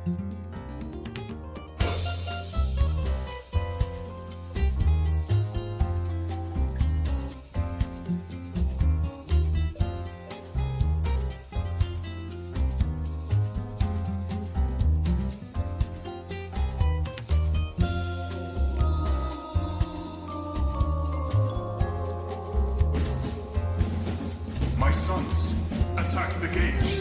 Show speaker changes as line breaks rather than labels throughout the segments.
My sons, attack the gates.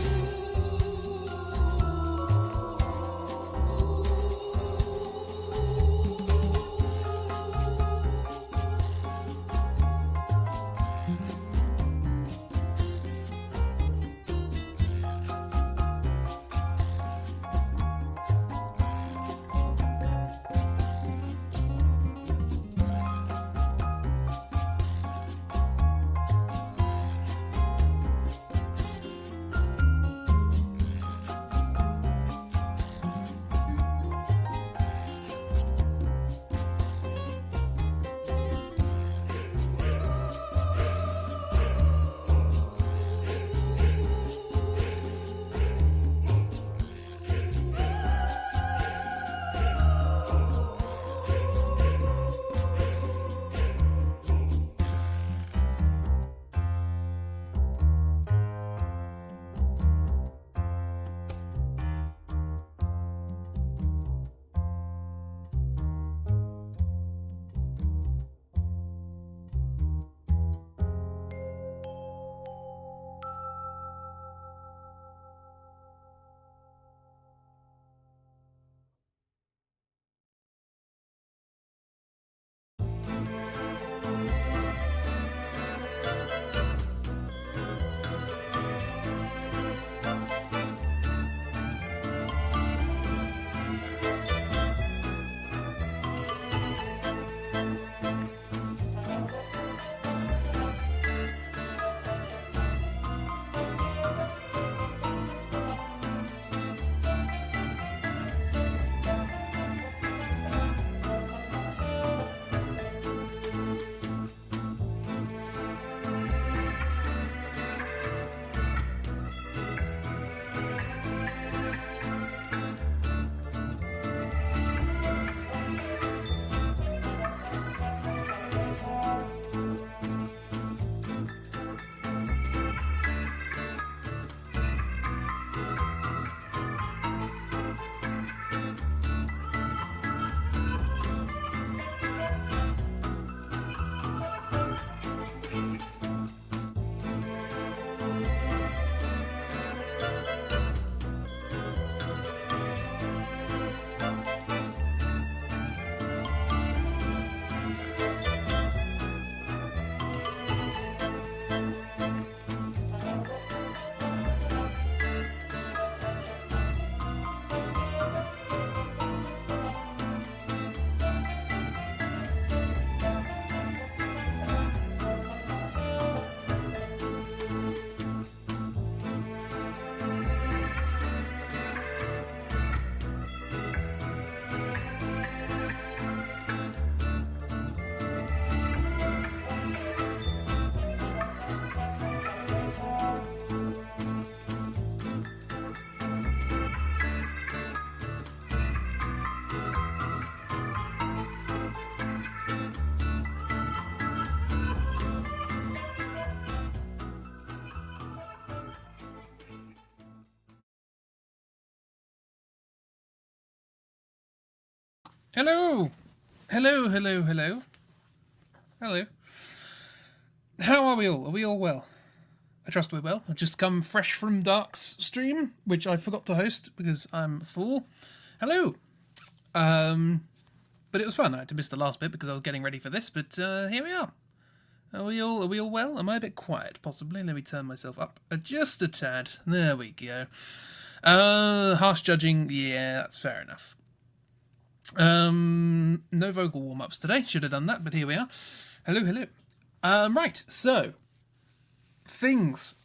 Hello! Hello, hello, hello. Hello. How are we all? Are we all well? I trust we're well. I've just come fresh from Dark's stream, which I forgot to host because I'm a fool. Hello! But it was fun. I had to miss the last bit because I was getting ready for this, but here we are. Are we all well? Am I a bit quiet, possibly? Let me turn myself up just a tad. There we go. Harsh judging, yeah, that's fair enough. No vocal warm-ups today. Should have done that, but here we are. Hello, hello. Right, so things,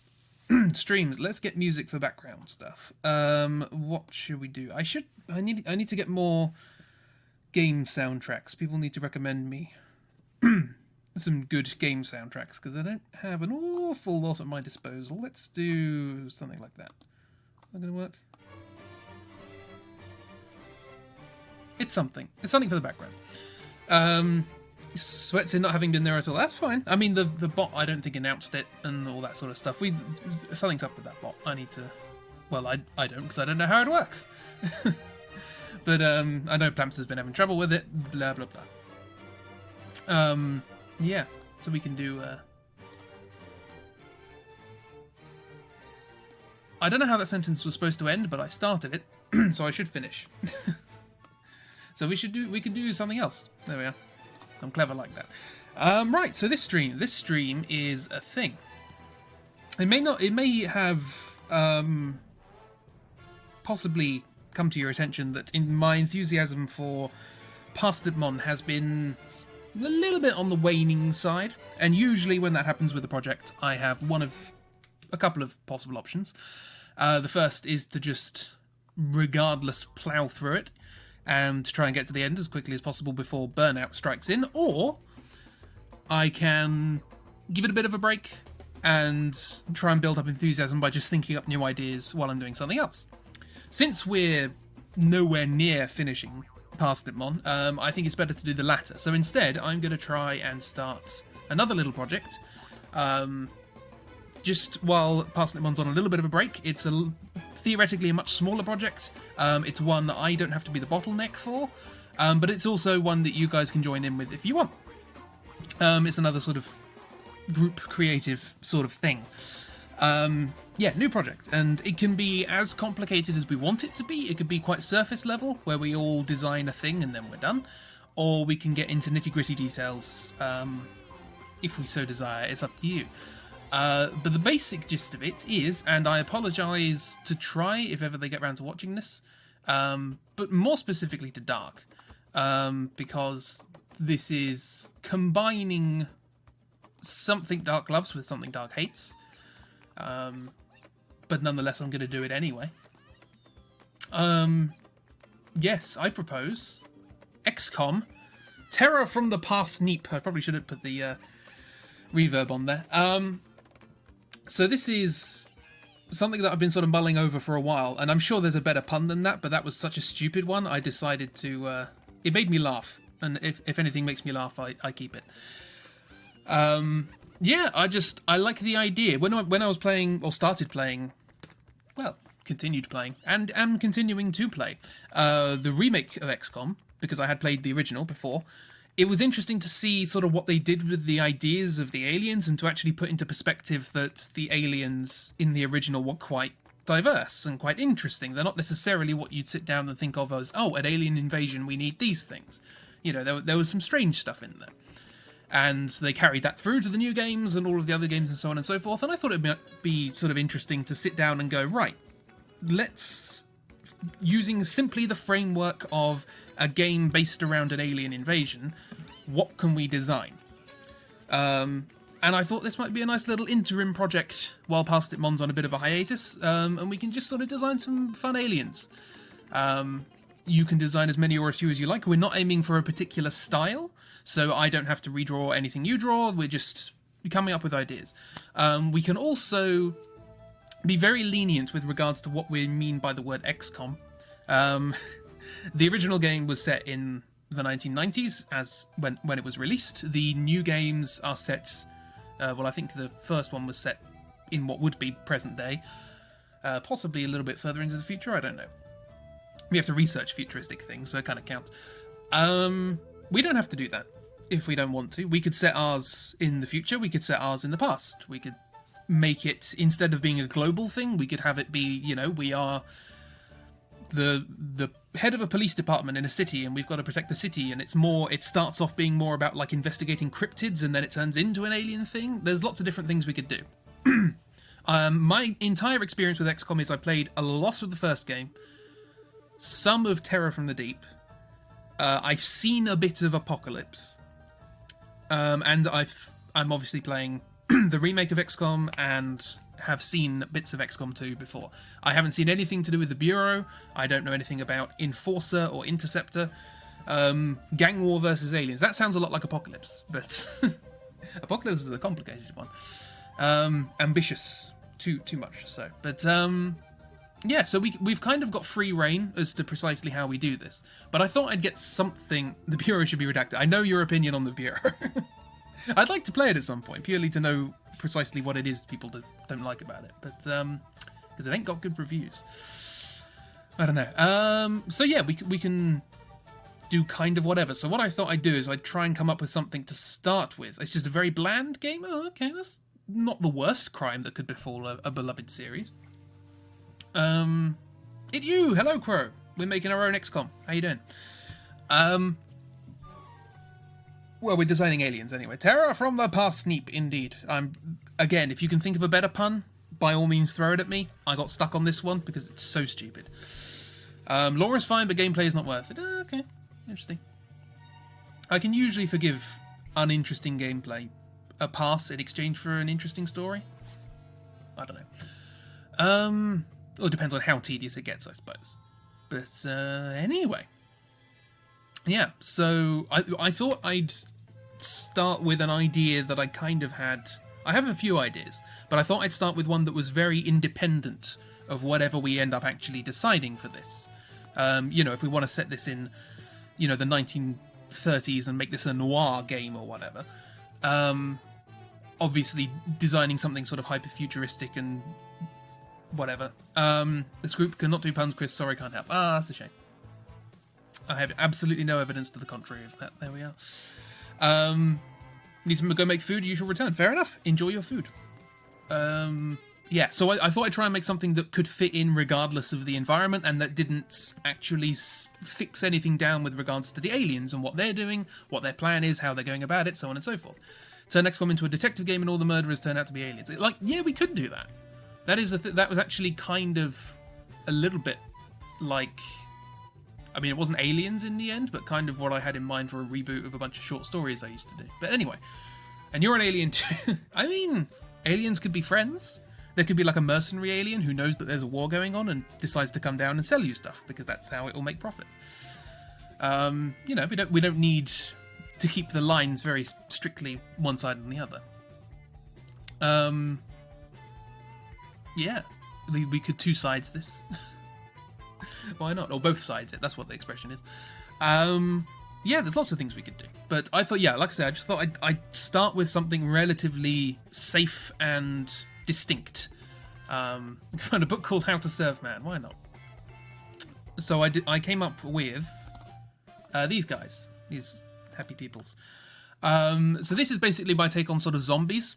streams. Let's get music for background stuff. What should we do? I need to get more game soundtracks. People need to recommend me some good game soundtracks because I don't have an awful lot at my disposal. Let's do something like that. Is that going to work? It's something. It's something for the background. Sweats in not having been there at all. That's fine. I mean, the bot, I don't think, announced it and all that sort of stuff. Something's up with that bot. I need to... Well, I don't, because I don't know how it works. But I know Plamps has been having trouble with it. Blah, blah, blah. Yeah. So we can do... I don't know how that sentence was supposed to end, but I started it, so I should finish. So we can do something else. There we are. I'm clever like that. Right, so this stream is a thing. It may have possibly come to your attention that in my enthusiasm for Parsnipmon has been a little bit on the waning side, and usually when that happens with a project, I have a couple of possible options. The first is to just, regardless, plough through it and try and get to the end as quickly as possible before burnout strikes in, or I can give it a bit of a break and try and build up enthusiasm by just thinking up new ideas while I'm doing something else. Since we're nowhere near finishing Parsnipmon, I think it's better to do the latter. So instead, I'm going to try and start another little project. Just while Parsnipmon's on a little bit of a break. It's theoretically a much smaller project. It's one that I don't have to be the bottleneck for, but it's also one that you guys can join in with if you want. It's another sort of group creative sort of thing. Yeah, new project, and it can be as complicated as we want it to be. It could be quite surface level, where we all design a thing and then we're done, or we can get into nitty-gritty details if we so desire. It's up to you. But the basic gist of it is, and I apologise to Try if ever they get around to watching this, but more specifically to Dark, because this is combining something Dark loves with something Dark hates, but nonetheless I'm going to do it anyway. Yes, I propose XCOM, Terror from the Parsnip. I probably should have put the reverb on there. So this is something that I've been sort of mulling over for a while, and I'm sure there's a better pun than that, but that was such a stupid one, I decided to... it made me laugh, and if anything makes me laugh, I keep it. Yeah, I like the idea. When I was playing, or started playing, well, continued playing, and am continuing to play, the remake of XCOM, because I had played the original before, it was interesting to see sort of what they did with the ideas of the aliens and to actually put into perspective that the aliens in the original were quite diverse and quite interesting. They're not necessarily what you'd sit down and think of as, oh, an alien invasion, we need these things. You know, there was some strange stuff in there. And they carried that through to the new games and all of the other games and so on and so forth. And I thought it might be sort of interesting to sit down and go, right, let's, using simply the framework of a game based around an alien invasion, what can we design? And I thought this might be a nice little interim project while Parsnipmon's on a bit of a hiatus, and we can just sort of design some fun aliens. You can design as many or as few as you like. We're not aiming for a particular style, so I don't have to redraw anything you draw. We're just coming up with ideas. We can also be very lenient with regards to what we mean by the word XCOM. The original game was set in the 1990s, as when it was released. The new games are set, well, I think the first one was set in what would be present day, possibly a little bit further into the future, I don't know. We have to research futuristic things, so it kind of counts. We don't have to do that if we don't want to. We could set ours in the future, we could set ours in the past. We could make it, instead of being a global thing, we could have it be, you know, we are the head of a police department in a city and we've got to protect the city, and it starts off being more about like investigating cryptids and then it turns into an alien thing. There's lots of different things we could do. My entire experience with XCOM is I played a lot of the first game, some of Terror from the Deep, I've seen a bit of Apocalypse, and I'm obviously playing the remake of XCOM and have seen bits of XCOM 2 before. I haven't seen anything to do with the Bureau. I don't know anything about Enforcer or Interceptor. Gang War versus Aliens. That sounds a lot like Apocalypse, but Apocalypse is a complicated one. Ambitious. Too much so. But yeah, so we've kind of got free reign as to precisely how we do this. But I thought I'd get something. The Bureau should be redacted. I know your opinion on the Bureau. I'd like to play it at some point, purely to know precisely what it is people don't like about it. But because it ain't got good reviews. I don't know. So yeah, we can do kind of whatever. So what I thought I'd do is I'd try and come up with something to start with. It's just a very bland game. Oh, okay, that's not the worst crime that could befall a beloved series. Hello Crow. We're making our own XCOM. How you doing? Well, we're designing aliens anyway. Terror from the parsnip, indeed. Again, if you can think of a better pun, by all means throw it at me. I got stuck on this one because it's so stupid. Lore is fine, but gameplay is not worth it. Okay, interesting. I can usually forgive uninteresting gameplay a pass in exchange for an interesting story. I don't know. Well, it depends on how tedious it gets, I suppose. But anyway. Yeah, so I thought I'd start with an idea that I kind of had. I have a few ideas, but I thought I'd start with one that was very independent of whatever we end up actually deciding for this. If we want to set this in, the 1930s and make this a noir game or whatever. Obviously, designing something sort of hyper-futuristic and whatever. This group cannot do puns, Chris. Sorry, can't help. That's a shame. I have absolutely no evidence to the contrary of that. There we are. Need to go make food, you shall return. Fair enough. Enjoy your food. Yeah, so I thought I'd try and make something that could fit in regardless of the environment and that didn't actually fix anything down with regards to the aliens and what they're doing, what their plan is, how they're going about it, so on and so forth. Turn XCOM into a detective game and all the murderers turn out to be aliens. Yeah, we could do that. That is that was actually kind of a little bit like... I mean, it wasn't aliens in the end, but kind of what I had in mind for a reboot of a bunch of short stories I used to do. But anyway, and you're an alien too. I mean, aliens could be friends. There could be like a mercenary alien who knows that there's a war going on and decides to come down and sell you stuff because that's how it will make profit. We don't need to keep the lines very strictly one side and the other. Yeah, we could two sides this. Why not? Or both sides it. That's what the expression is. Yeah, there's lots of things we could do. But I thought, yeah, like I said, I just thought I'd start with something relatively safe and distinct. Found a book called How to Serve Man. Why not? So I came up with these guys. These happy peoples. So this is basically my take on sort of zombies.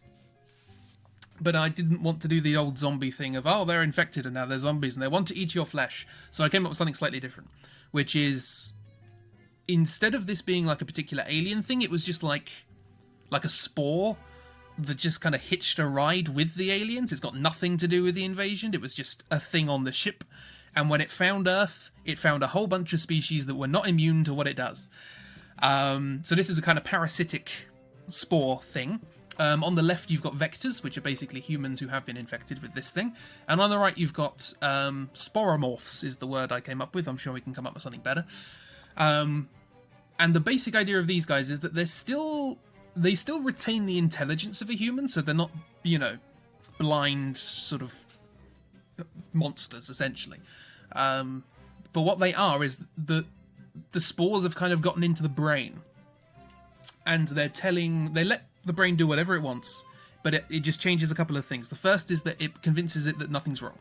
But I didn't want to do the old zombie thing of, oh, they're infected and now they're zombies and they want to eat your flesh. So I came up with something slightly different, which is, instead of this being like a particular alien thing, it was just like a spore that just kind of hitched a ride with the aliens. It's got nothing to do with the invasion. It was just a thing on the ship. And when it found Earth, it found a whole bunch of species that were not immune to what it does. So this is a kind of parasitic spore thing. On the left, you've got vectors, which are basically humans who have been infected with this thing. And on the right, you've got sporomorphs, is the word I came up with. I'm sure we can come up with something better. And the basic idea of these guys is that they still retain the intelligence of a human, so they're not, blind sort of monsters, essentially. But what they are is that the spores have kind of gotten into the brain. And they let the brain do whatever it wants, but it just changes a couple of things. The first is that it convinces it that nothing's wrong,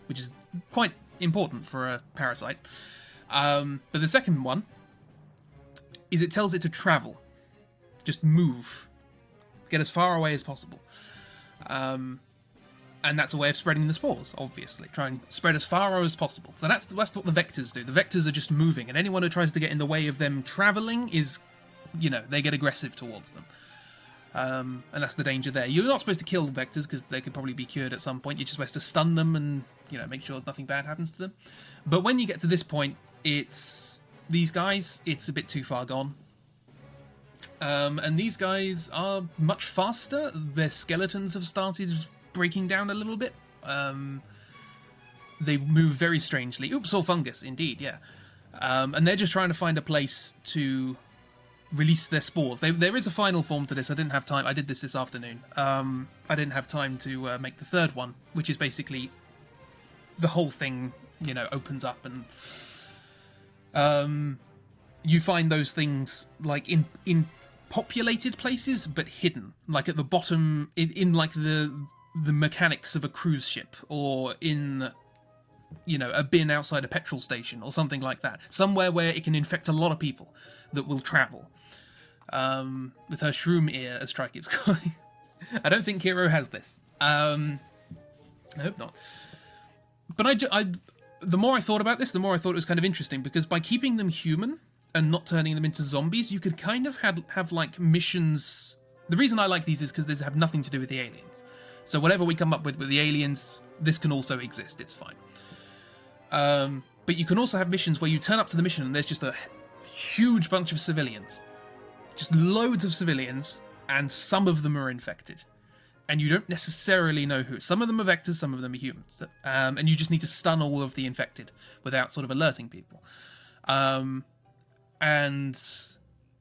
which is quite important for a parasite. But the second one is it tells it to travel. Just move. Get as far away as possible. And that's a way of spreading the spores, obviously. Try and spread as far as possible. So that's what the vectors do. The vectors are just moving, and anyone who tries to get in the way of them travelling is, they get aggressive towards them. And that's the danger there. You're not supposed to kill vectors because they could probably be cured at some point. You're just supposed to stun them and, make sure nothing bad happens to them. But when you get to this point, these guys, it's a bit too far gone. And these guys are much faster. Their skeletons have started breaking down a little bit. They move very strangely. Oops, all fungus, indeed, yeah. And they're just trying to find a place to release their spores. There is a final form to this. I didn't have time. I did this afternoon. I didn't have time to make the third one, which is basically the whole thing, opens up, and you find those things like in populated places but hidden, like at the bottom in like the mechanics of a cruise ship, or in a bin outside a petrol station or something like that, somewhere where it can infect a lot of people that will travel. With her shroom ear, as Tri keeps calling. I don't think Hero has this. I hope not. But the more I thought about this, the more I thought it was kind of interesting, because by keeping them human and not turning them into zombies, you could kind of have like missions. The reason I like these is because they have nothing to do with the aliens. So whatever we come up with the aliens, this can also exist. It's fine. But you can also have missions where you turn up to the mission and there's just a huge bunch of civilians. Just loads of civilians, and some of them are infected. And you don't necessarily know who. Some of them are vectors, some of them are humans. And you just need to stun all of the infected without sort of alerting people. And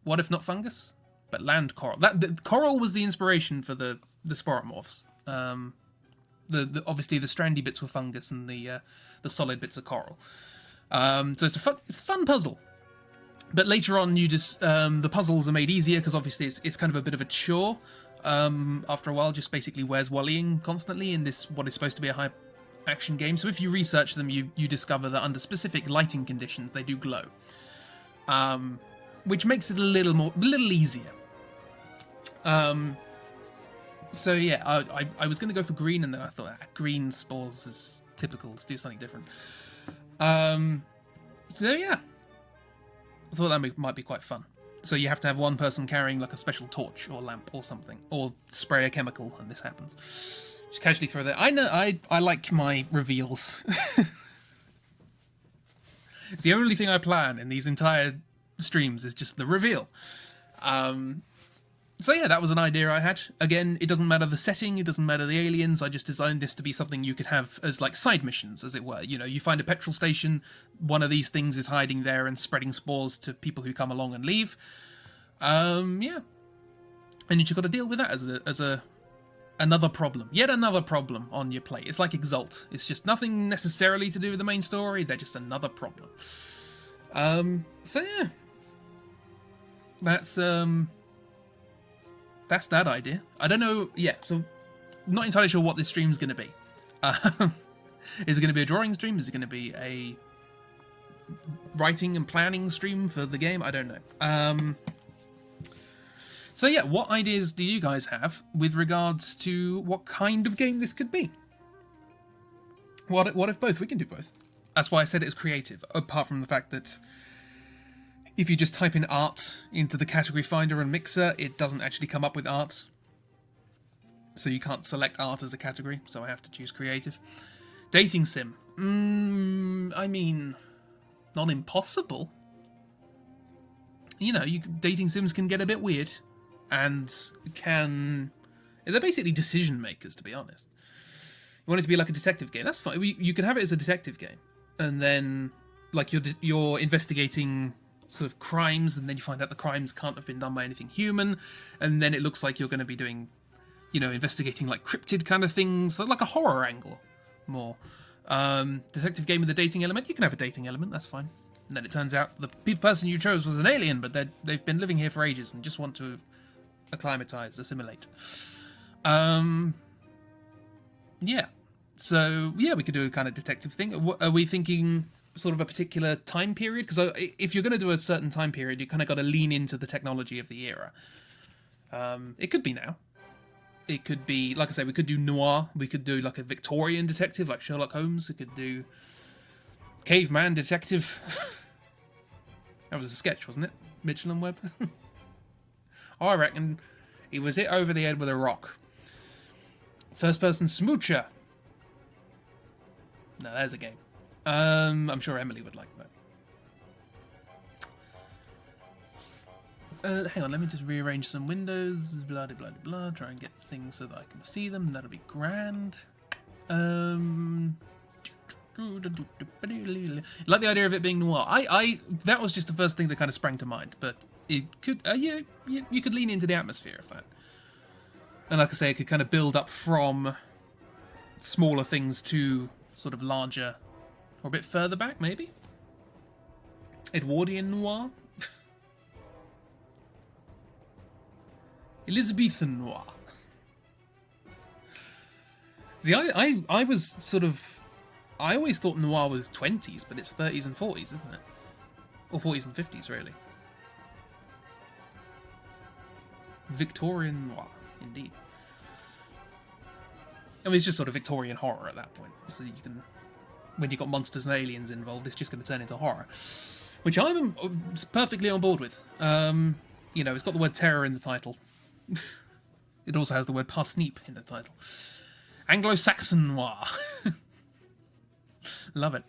what if not fungus? But land coral. The coral was the inspiration for the sporomorphs. Obviously the strandy bits were fungus, and the solid bits are coral. So it's a fun puzzle. But later on, you just the puzzles are made easier because obviously it's kind of a bit of a chore. After a while, just basically where's Wallying constantly in this what is supposed to be a high action game. So if you research them, you discover that under specific lighting conditions they do glow, which makes it a little easier. So yeah, I was going to go for green, and then I thought green spores is typical. Let's do something different. So yeah, I thought that might be quite fun. So you have to have one person carrying like a special torch or lamp or something, or spray a chemical, and this happens. Just casually throw that. I know I like my reveals. It's the only thing I plan in these entire streams is just the reveal. So yeah, that was an idea I had. Again, it doesn't matter the setting, it doesn't matter the aliens, I just designed this to be something you could have as like side missions, as it were. You find a petrol station, one of these things is hiding there and spreading spores to people who come along and leave. Yeah. And you just got to deal with that as another problem. Yet another problem on your plate. It's like Exalt. It's just nothing necessarily to do with the main story, they're just another problem. So yeah. That's that idea. I don't know. Yeah, so not entirely sure what this stream's going to be. Is it going to be a drawing stream? Is it going to be a writing and planning stream for the game? I don't know. So yeah, what ideas do you guys have with regards to what kind of game this could be? What if both? We can do both. That's why I said it is creative, apart from the fact that if you just type in art into the category finder and mixer, it doesn't actually come up with art. So you can't select art as a category, so I have to choose creative. Dating sim. I mean, not impossible. Dating sims can get a bit weird, and they're basically decision makers, to be honest. You want it to be like a detective game, that's fine. You can have it as a detective game, and then like you're investigating sort of crimes, and then you find out the crimes can't have been done by anything human, and then it looks like you're going to be doing, investigating like cryptid kind of things, like a horror angle more. Detective game with a dating element, you can have a dating element, that's fine. And then it turns out the person you chose was an alien, but they've been living here for ages and just want to acclimatize, assimilate. Yeah. So, yeah, we could do a kind of detective thing. Are we thinking sort of a particular time period? Because if you're going to do a certain time period, you kind of got to lean into the technology of the era. It could be now. It could be, like I say, we could do noir. We could do like a Victorian detective, like Sherlock Holmes. We could do caveman detective. That was a sketch, wasn't it? Mitchell and Webb. I reckon he was hit over the head with a rock. First person smoocher. No, there's a game. I'm sure Emily would like that. Hang on, let me just rearrange some windows. Blah, blah, blah, blah. Try and get things so that I can see them. That'll be grand. Like the idea of it being noir. That was just the first thing that kind of sprang to mind. But it could, yeah, you could lean into the atmosphere of that. And like I say, it could kind of build up from smaller things to sort of larger, or a bit further back, maybe? Edwardian noir? Elizabethan noir. See, I was sort of... I always thought noir was 20s, but it's 30s and 40s, isn't it? Or 40s and 50s, really. Victorian noir, indeed. I mean, it's just sort of Victorian horror at that point. So you can... When you've got monsters and aliens involved, it's just going to turn into horror. Which I'm perfectly on board with. You know, it's got the word terror in the title. It also has the word parsnip in the title. Anglo-Saxon noir. Love it.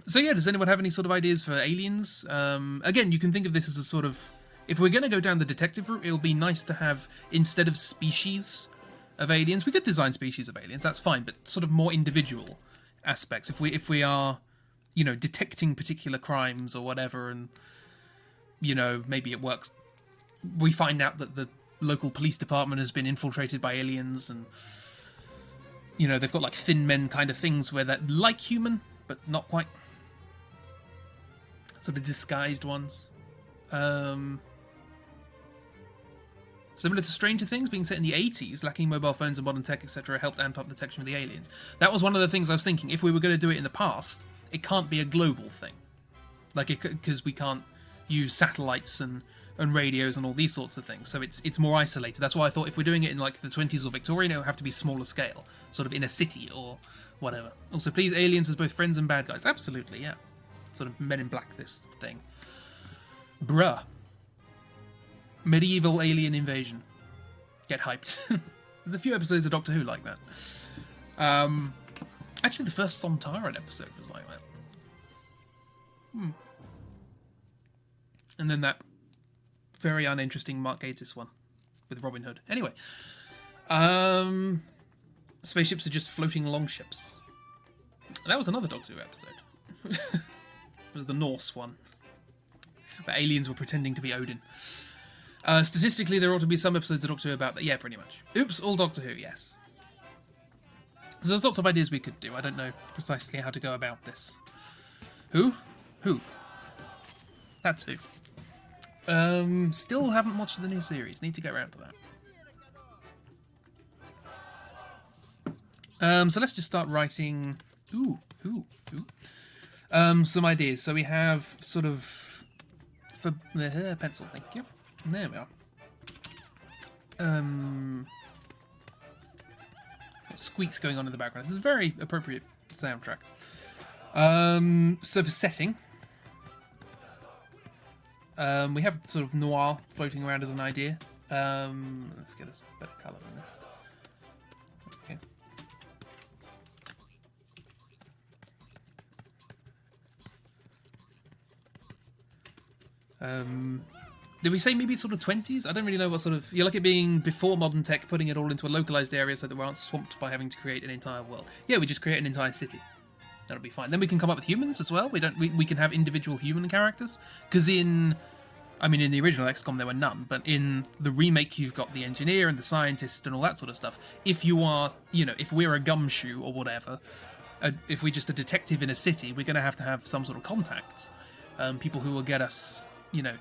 So yeah, does anyone have any sort of ideas for aliens? Again, you can think of this as a sort of... If we're going to go down the detective route, it'll be nice to have, instead of species of aliens, we could design species of aliens, that's fine, but sort of more individual aspects. If we are, you know, detecting particular crimes or whatever, and, you know, maybe it works. We find out that the local police department has been infiltrated by aliens, and, you know, they've got like thin men kind of things where they're like human, but not quite. Sort of disguised ones. Similar to Stranger Things, being set in the 80s, lacking mobile phones and modern tech, etc., helped amp up the detection of the aliens. That was one of the things I was thinking. If we were going to do it in the past, it can't be a global thing. Like, because we can't use satellites and radios and all these sorts of things. So it's more isolated. That's why I thought if we're doing it in, like, the 20s or Victorian, it would have to be smaller scale. Sort of in a city or whatever. Also, please, aliens as both friends and bad guys. Absolutely, yeah. Sort of Men in Black, this thing. Bruh. Medieval alien invasion. Get hyped. There's a few episodes of Doctor Who like that. Actually, the first Sontaran episode was like that. And then that very uninteresting Mark Gatiss one with Robin Hood. Anyway. Spaceships are just floating longships. That was another Doctor Who episode. It was the Norse one. Where aliens were pretending to be Odin. Statistically, there ought to be some episodes of Doctor Who about that. Yeah, pretty much. Oops, all Doctor Who, yes. So there's lots of ideas we could do. I don't know precisely how to go about this. Who? Who? That's who. Still haven't watched the new series. Need to get around to that. So let's just start writing... some ideas. So we have sort of... For the pencil, thank you. There we are. Got squeaks going on in the background. This is a very appropriate soundtrack. So for setting, we have sort of noir floating around as an idea. Let's get a better colour than this. Okay. Did we say maybe sort of 20s? I don't really know what sort of... You like it being before modern tech, putting it all into a localized area so that we aren't swamped by having to create an entire world. Yeah, we just create an entire city. That'll be fine. Then we can come up with humans as well. We can have individual human characters. Because in the original XCOM there were none, but in the remake you've got the engineer and the scientist and all that sort of stuff. If you are, you know, if we're a gumshoe or whatever, if we're just a detective in a city, we're going to have some sort of contacts. People who will get us, you know,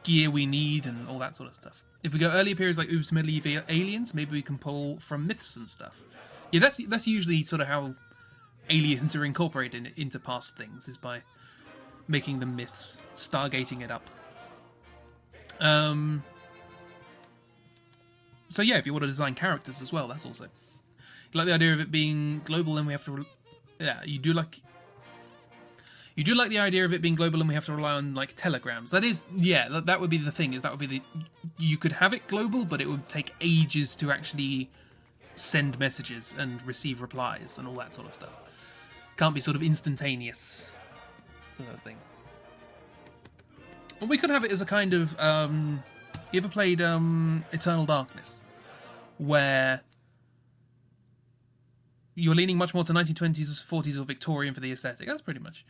gear we need and all that sort of stuff. If we go earlier periods like Oops Medieval Aliens, maybe we can pull from myths and stuff. Yeah, that's usually sort of how aliens are incorporated into past things, is by making them myths, stargating it up. So yeah, if you want to design characters as well, that's also... You like the idea of it being global and we have to... Yeah, you do like the idea of it being global and we have to rely on, like, telegrams. That is, yeah, that would be the thing, is that would be the... You could have it global, but it would take ages to actually send messages and receive replies and all that sort of stuff. Can't be sort of instantaneous sort of thing. Well, we could have it as a kind of... you ever played Eternal Darkness? Where... You're leaning much more to 1920s, 40s, or Victorian for the aesthetic. That's pretty much...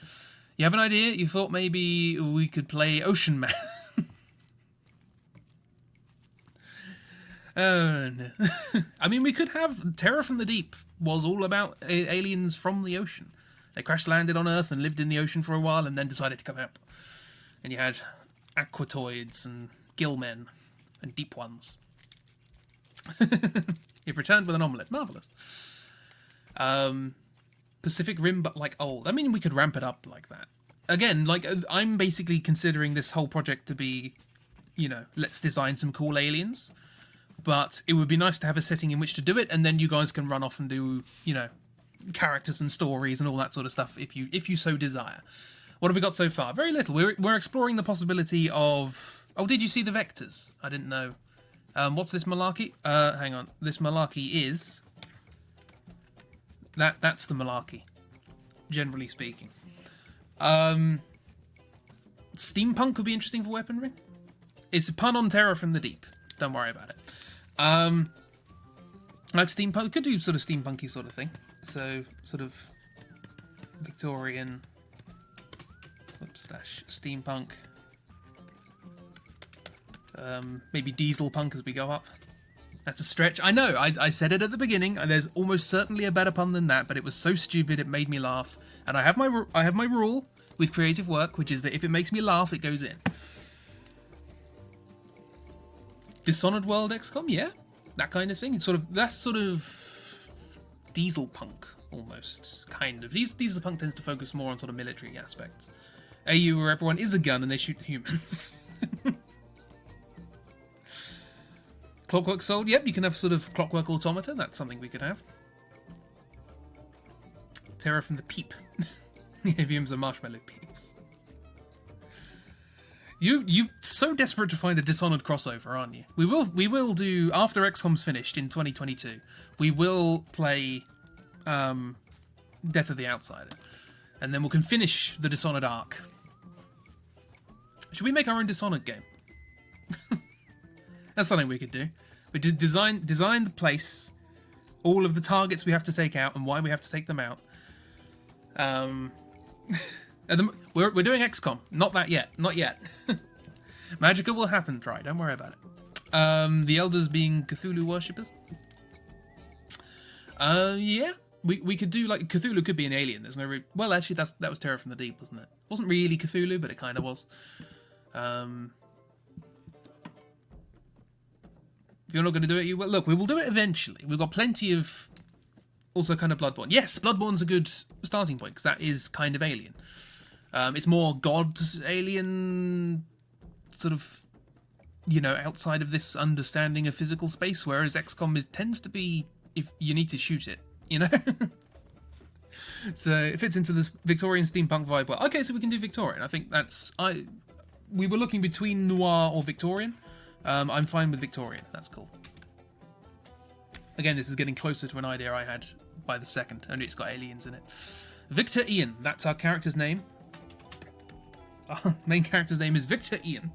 You have an idea? You thought maybe we could play Ocean Man? Oh, no. I mean, we could have Terror from the Deep was all about aliens from the ocean. They crash landed on Earth and lived in the ocean for a while and then decided to come out. And you had aquatoids and gillmen and deep ones. You've returned with an omelette. Marvellous. Pacific Rim, but like old. I mean, we could ramp it up like that. Again, like, I'm basically considering this whole project to be, you know, let's design some cool aliens. But it would be nice to have a setting in which to do it, and then you guys can run off and do, you know, characters and stories and all that sort of stuff if you so desire. What have we got so far? Very little. We're exploring the possibility of... Oh, did you see the vectors? I didn't know. What's this malarkey? Hang on. This malarkey is... That's the malarkey, generally speaking. Steampunk would be interesting for weaponry. It's a pun on Terror from the Deep. Don't worry about it. Like steampunk, could do sort of steampunky sort of thing. So sort of Victorian. Whoops, steampunk. Maybe diesel punk as we go up. That's a stretch. I know. I said it at the beginning. There's almost certainly a better pun than that, but it was so stupid it made me laugh. And I have my rule with creative work, which is that if it makes me laugh, it goes in. Dishonored World XCOM, yeah, that kind of thing. That's sort of diesel punk almost, kind of. Diesel punk tends to focus more on sort of military aspects. AU, where everyone is a gun and they shoot humans. Clockwork Soul, yep, you can have sort of Clockwork Automata. That's something we could have. Terror from the Peep. AVMs are marshmallow peeps. You're so desperate to find a Dishonored crossover, aren't you? We will do, after XCOM's finished in 2022, we will play Death of the Outsider. And then we can finish the Dishonored arc. Should we make our own Dishonored game? That's something we could do. We did design the place, all of the targets we have to take out and why we have to take them out. We're doing XCOM. Not that yet. Not yet. Magica will happen, Try. Don't worry about it. The Elders being Cthulhu worshippers. Yeah. We could do, like, Cthulhu could be an alien. There's no... Well, actually, that was Terror from the Deep, wasn't it? Wasn't really Cthulhu, but it kind of was. If you're not going to do it, you will. Look, we will do it eventually. We've got plenty of... Also kind of Bloodborne. Yes, Bloodborne's a good starting point, because that is kind of alien. It's more god alien, sort of, you know, outside of this understanding of physical space, whereas XCOM tends to be, if you need to shoot it, you know? So it fits into this Victorian steampunk vibe well. Okay, so we can do Victorian. I think that's... We were looking between noir or Victorian. I'm fine with Victorian. That's cool. Again, this is getting closer to an idea I had by the second, only it's got aliens in it. Victor Ian, that's our character's name. Our main character's name is Victor Ian.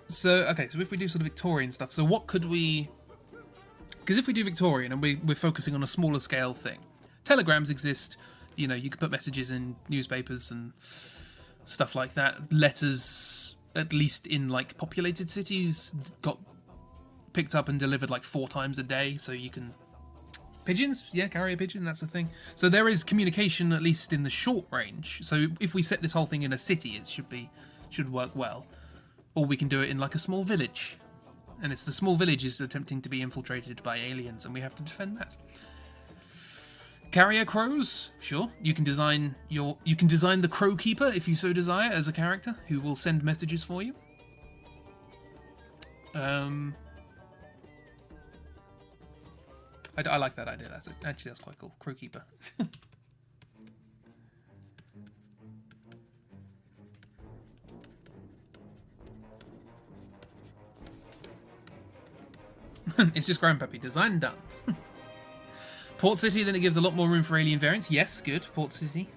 So, okay, so if we do sort of Victorian stuff, so what could we... Because if we do Victorian and we're focusing on a smaller scale thing, telegrams exist, you know, you could put messages in newspapers and stuff like that. Letters, at least in, like, populated cities, got picked up and delivered, like, 4 times a day, so you can... Pigeons? Yeah, carrier pigeon, that's the thing. So there is communication, at least in the short range. So if we set this whole thing in a city, it should work well. Or we can do it in, like, a small village. And it's the small village is attempting to be infiltrated by aliens, and we have to defend that. Carrier crows, sure. You can design the crow keeper if you so desire as a character who will send messages for you. I like that idea. That's quite cool. Crow keeper. It's just Grandpappy. Design done. Port City, then it gives a lot more room for alien variants. Yes, good. Port City.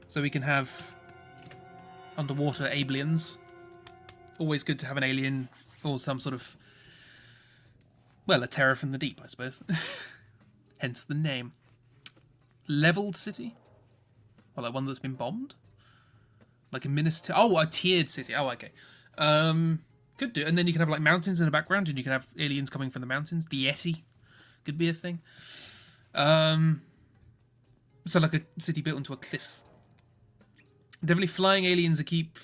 So we can have underwater aliens. Always good to have an alien or some sort of... Well, a terror from the deep, I suppose. Hence the name. Leveled City? Well, like one that's been bombed? Like a minister. Oh, a tiered city. Oh, okay. Could do. And then you can have like mountains in the background, and you can have aliens coming from the mountains. The Yeti could be a thing. So like a city built into a cliff. Definitely flying aliens that keep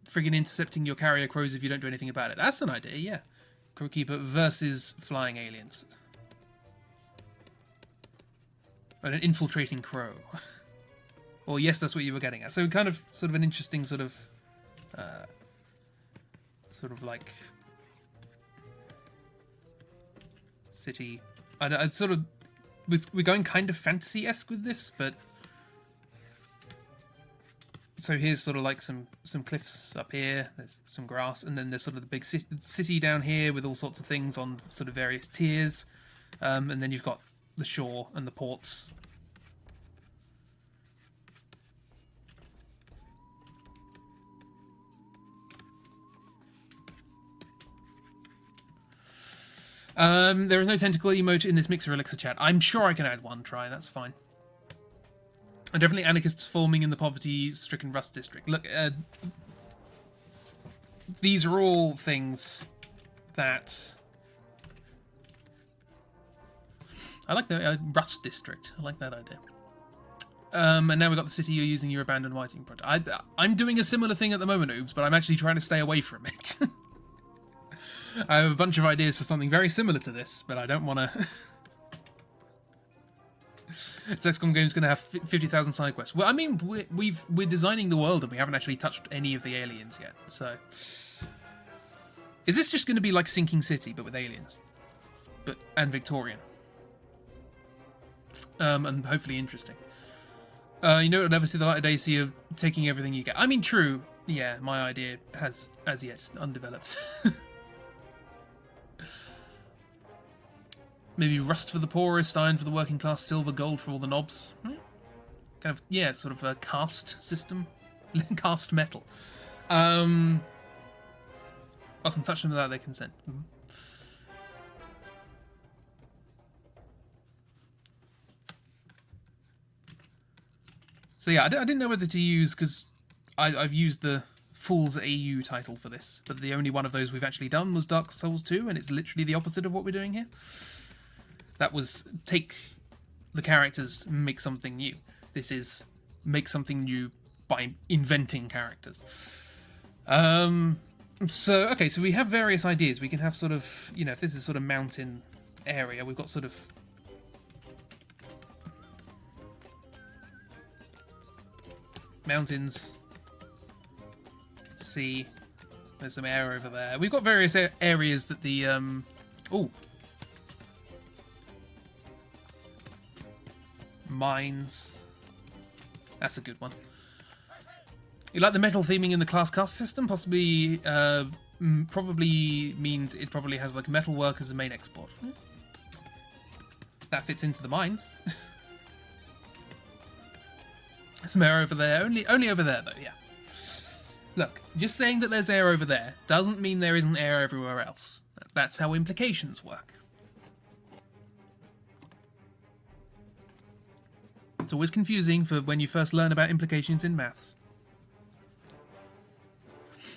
friggin' intercepting your carrier crows if you don't do anything about it. That's an idea, yeah. Crowkeeper versus flying aliens. And an infiltrating crow. Or yes, that's what you were getting at. So kind of, sort of an interesting sort of like city. I'd sort of, we're going kind of fantasy-esque with this, but so here's sort of like some cliffs up here. There's some grass, and then there's sort of the big city down here with all sorts of things on sort of various tiers, and then you've got the shore and the ports. There is no tentacle emote in this Mixer Elixir chat. I'm sure I can add one. Try, that's fine. And definitely anarchists forming in the poverty-stricken Rust district. Look, these are all things that I like. The Rust district. I like that idea. And now we've got the city you're using your abandoned whiting project. I'm doing a similar thing at the moment, Oobs, but I'm actually trying to stay away from it. I have a bunch of ideas for something very similar to this, but I don't want to. This XCOM game's going to have 50,000 side quests. Well, I mean, we're designing the world and we haven't actually touched any of the aliens yet. So, is this just going to be like Sinking City but with aliens, and Victorian, and hopefully interesting? You know, it'll never see the light of day, so you're taking everything you get. I mean, true. Yeah, my idea has as yet undeveloped. Maybe rust for the poorest, iron for the working class, silver, gold for all the knobs. Kind of, yeah, sort of a caste system. Caste metal. Mustn't touch them without their consent. So yeah, I didn't know whether to use, because I've used the Fool's AU title for this, but the only one of those we've actually done was Dark Souls 2, and it's literally the opposite of what we're doing here. That was take the characters and make something new. This is make something new by inventing characters. So, okay, so we have various ideas. We can have sort of, you know, if this is sort of mountain area, we've got sort of mountains, sea, there's some air over there. We've got various areas that the, oh, mines. That's a good one. You like the metal theming in the class caste system? Possibly, probably means it probably has like metal work as a main export. That fits into the mines. Some air over there. Only over there though, yeah. Look, just saying that there's air over there doesn't mean there isn't air everywhere else. That's how implications work. It's always confusing for when you first learn about implications in maths.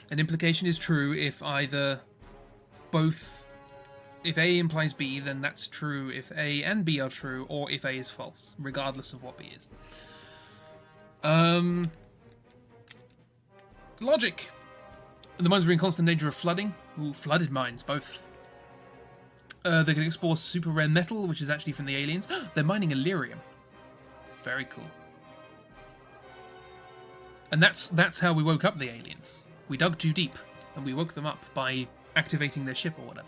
An implication is true if either both, if A implies B, then that's true if A and B are true, or if A is false, regardless of what B is. Logic. The mines are in constant danger of flooding. Ooh, flooded mines, both. They can explore super rare metal, which is actually from the aliens. They're mining Illyrium. Very cool. And that's how we woke up the aliens. We dug too deep, and we woke them up by activating their ship or whatever.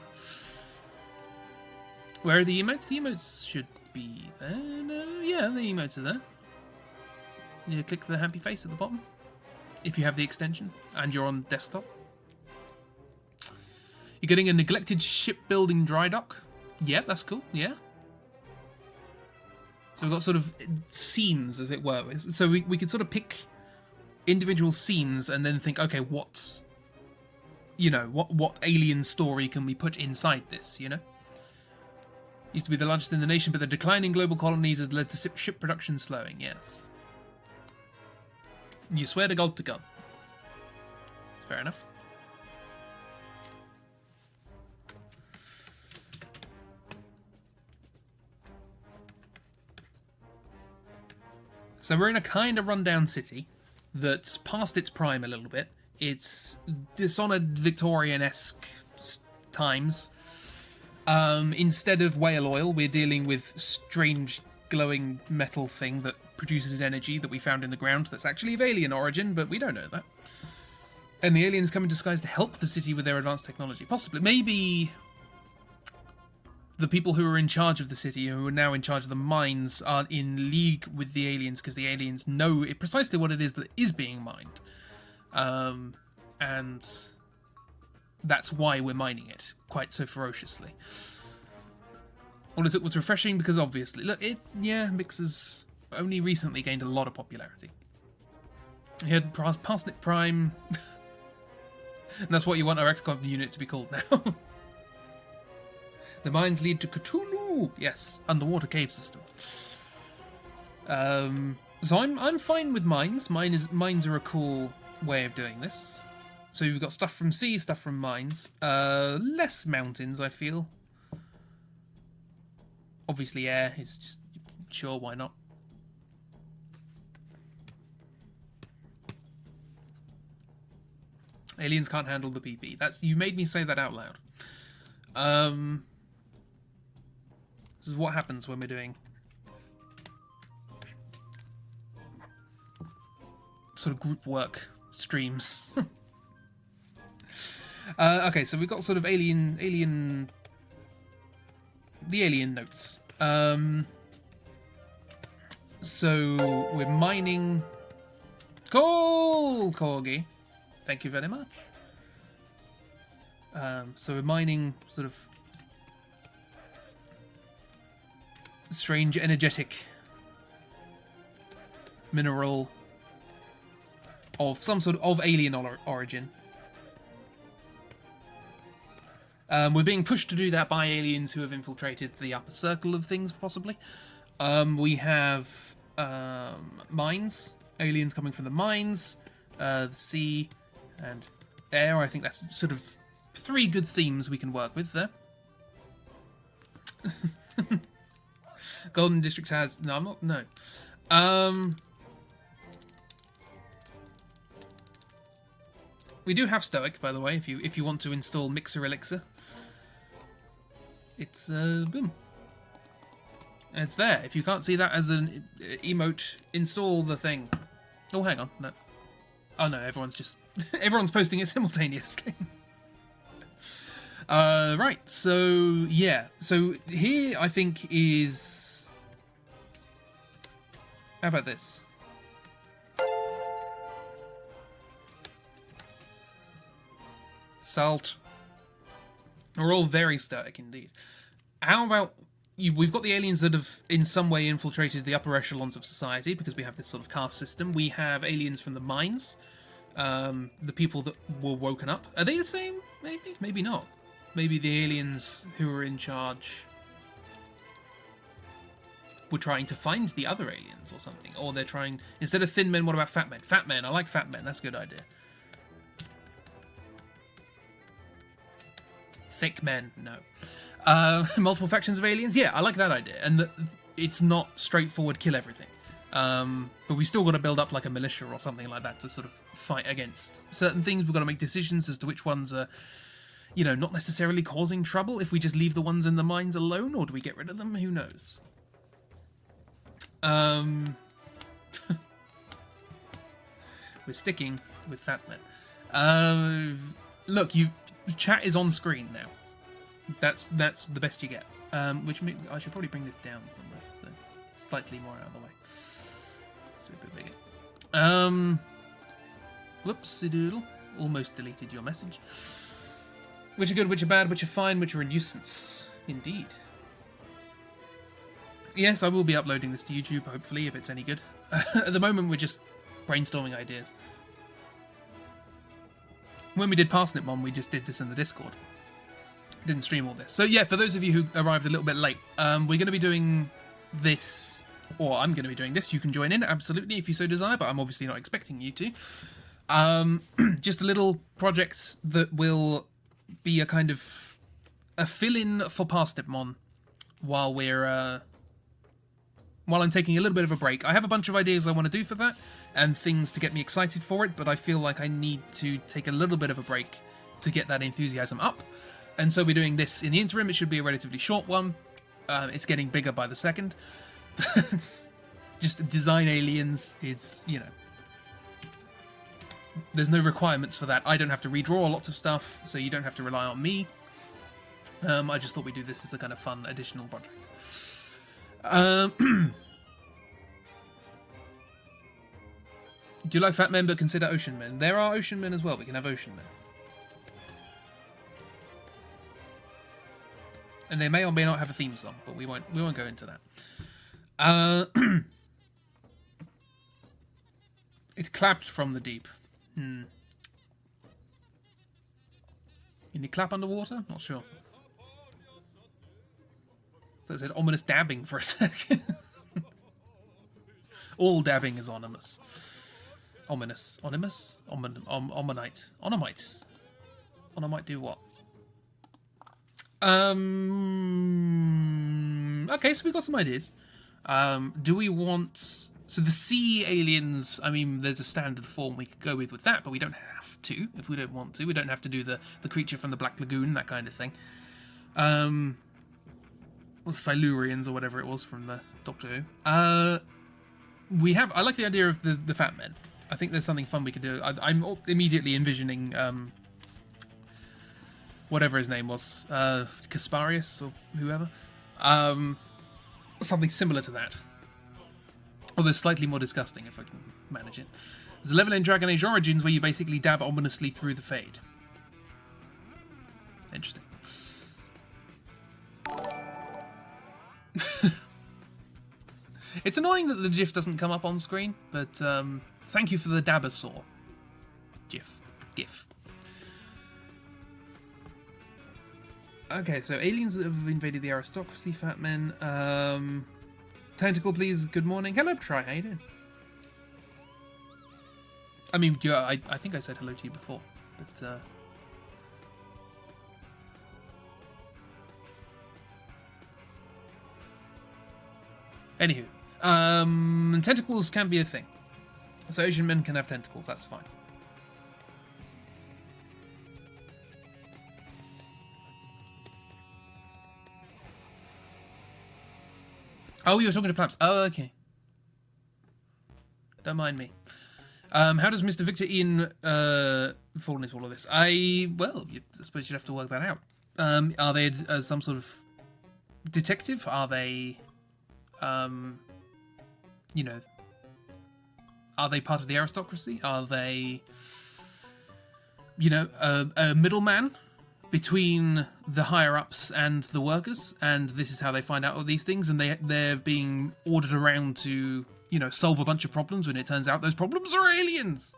Where are the emotes? The emotes should be there. No, yeah, the emotes are there. You click the happy face at the bottom, if you have the extension, and you're on desktop. You're getting a neglected shipbuilding dry dock. Yeah, that's cool, yeah. So we've got sort of scenes, as it were. So we could sort of pick individual scenes and then think, okay, what alien story can we put inside this, you know? Used to be the largest in the nation, but the decline in global colonies has led to ship production slowing, yes. You swear to God to God. Fair enough. So we're in a kind of rundown city that's past its prime a little bit. It's Dishonored Victorian-esque times. Instead of whale oil, we're dealing with strange glowing metal thing that produces energy that we found in the ground that's actually of alien origin, but we don't know that. And the aliens come in disguise to help the city with their advanced technology. Possibly. Maybe the people who are in charge of the city, who are now in charge of the mines, are in league with the aliens because the aliens know precisely what it is that is being mined. And that's why we're mining it quite so ferociously. All it took was refreshing because obviously, look, Mixer's only recently gained a lot of popularity. He had Parsnip Prime, and that's what you want our XCOM unit to be called now. The mines lead to Cthulhu. Yes, underwater cave system. So I'm fine with mines. Mines are a cool way of doing this. So we've got stuff from sea, stuff from mines. Less mountains, I feel. Obviously air is just... Sure, why not? Aliens can't handle the PP. You made me say that out loud. This is what happens when we're doing sort of group work streams. Okay, so we've got sort of the alien notes. So we're mining coal, Corgi. Thank you very much. So we're mining sort of strange, energetic mineral of some sort of alien origin. We're being pushed to do that by aliens who have infiltrated the upper circle of things, possibly. We have mines, aliens coming from the mines, the sea, and air. I think that's sort of 3 good themes we can work with there. Golden District has... No, I'm not... No. We do have Stoic, by the way, if you want to install Mixer Elixir. It's, boom. It's there. If you can't see that as an emote, install the thing. Oh, hang on. No. Oh, no, everyone's posting it simultaneously. Right, so, yeah. So, here, I think, is... How about this? Salt. We're all very static indeed. How about we've got the aliens that have in some way infiltrated the upper echelons of society because we have this sort of caste system. We have aliens from the mines, the people that were woken up. Are they the same? Maybe, maybe not. Maybe the aliens who are in charge were trying to find the other aliens or something, or they're trying instead of thin men. What about fat men? Fat men. I like fat men. That's a good idea. Thick men, no. Multiple factions of aliens, yeah, I like that idea. And it's not straightforward kill everything. But we still got to build up like a militia or something like that to sort of fight against certain things. We've got to make decisions as to which ones are, you know, not necessarily causing trouble. If we just leave the ones in the mines alone, or do we get rid of them? Who knows? We're sticking with fat men. Look, chat is on screen now. That's the best you get. Which I should probably bring this down somewhere, so slightly more out of the way. So a bit bigger. Whoopsie doodle. Almost deleted your message. Which are good, which are bad, which are fine, which are a nuisance. Indeed. Yes, I will be uploading this to YouTube, hopefully, if it's any good. At the moment, we're just brainstorming ideas. When we did Parsnip Mon, we just did this in the Discord. Didn't stream all this. So yeah, for those of you who arrived a little bit late, we're going to be doing this, or I'm going to be doing this. You can join in, absolutely, if you so desire, but I'm obviously not expecting you to. Just a little project that will be a kind of a fill-in for Pastipmon while we're while I'm taking a little bit of a break. I have a bunch of ideas I want to do for that and things to get me excited for it, but I feel like I need to take a little bit of a break to get that enthusiasm up. And so we're doing this in the interim. It should be a relatively short one. It's getting bigger by the second. Just design aliens. It's, you know, there's no requirements for that. I don't have to redraw lots of stuff, so you don't have to rely on me. I just thought we'd do this as a kind of fun additional project. Do you like Fat Men but consider Ocean Men? There are Ocean Men as well. We can have Ocean Men. And they may or may not have a theme song, but we won't go into that. It clapped from the deep. Can you clap underwater? Not sure. So it said ominous dabbing for a second. All dabbing is ominous. Ominous. Ominous? Omonite. Onomite. Onomite do what? Okay, so we've got some ideas. Do we want... So the sea aliens, I mean, there's a standard form we could go with that, but we don't have to, if we don't want to. We don't have to do the creature from the Black Lagoon, that kind of thing. Or Silurians, or whatever it was from the Doctor Who. I like the idea of the Fat Men. I think there's something fun we could do. I'm immediately envisioning... whatever his name was, Kasparius or whoever, something similar to that, although slightly more disgusting if I can manage it. There's a level in Dragon Age Origins where you basically dab ominously through the fade. Interesting. It's annoying that the GIF doesn't come up on screen, but thank you for the dabber saw. GIF. Okay, so aliens that have invaded the aristocracy, Fat Men. Tentacle, please, good morning. Hello, Try, how you doing? I mean, yeah, I think I said hello to you before, but... Anywho, tentacles can be a thing. So Asian men can have tentacles, that's fine. Oh, you were talking to Plaps. Oh, okay. Don't mind me. How does Mr. Victor Ian fall into all of this? I suppose you'd have to work that out. Are they some sort of detective? Are they, you know, are they part of the aristocracy? Are they, you know, a middleman between the higher-ups and the workers, and this is how they find out all these things, and they're being ordered around to, you know, solve a bunch of problems when it turns out those problems are aliens.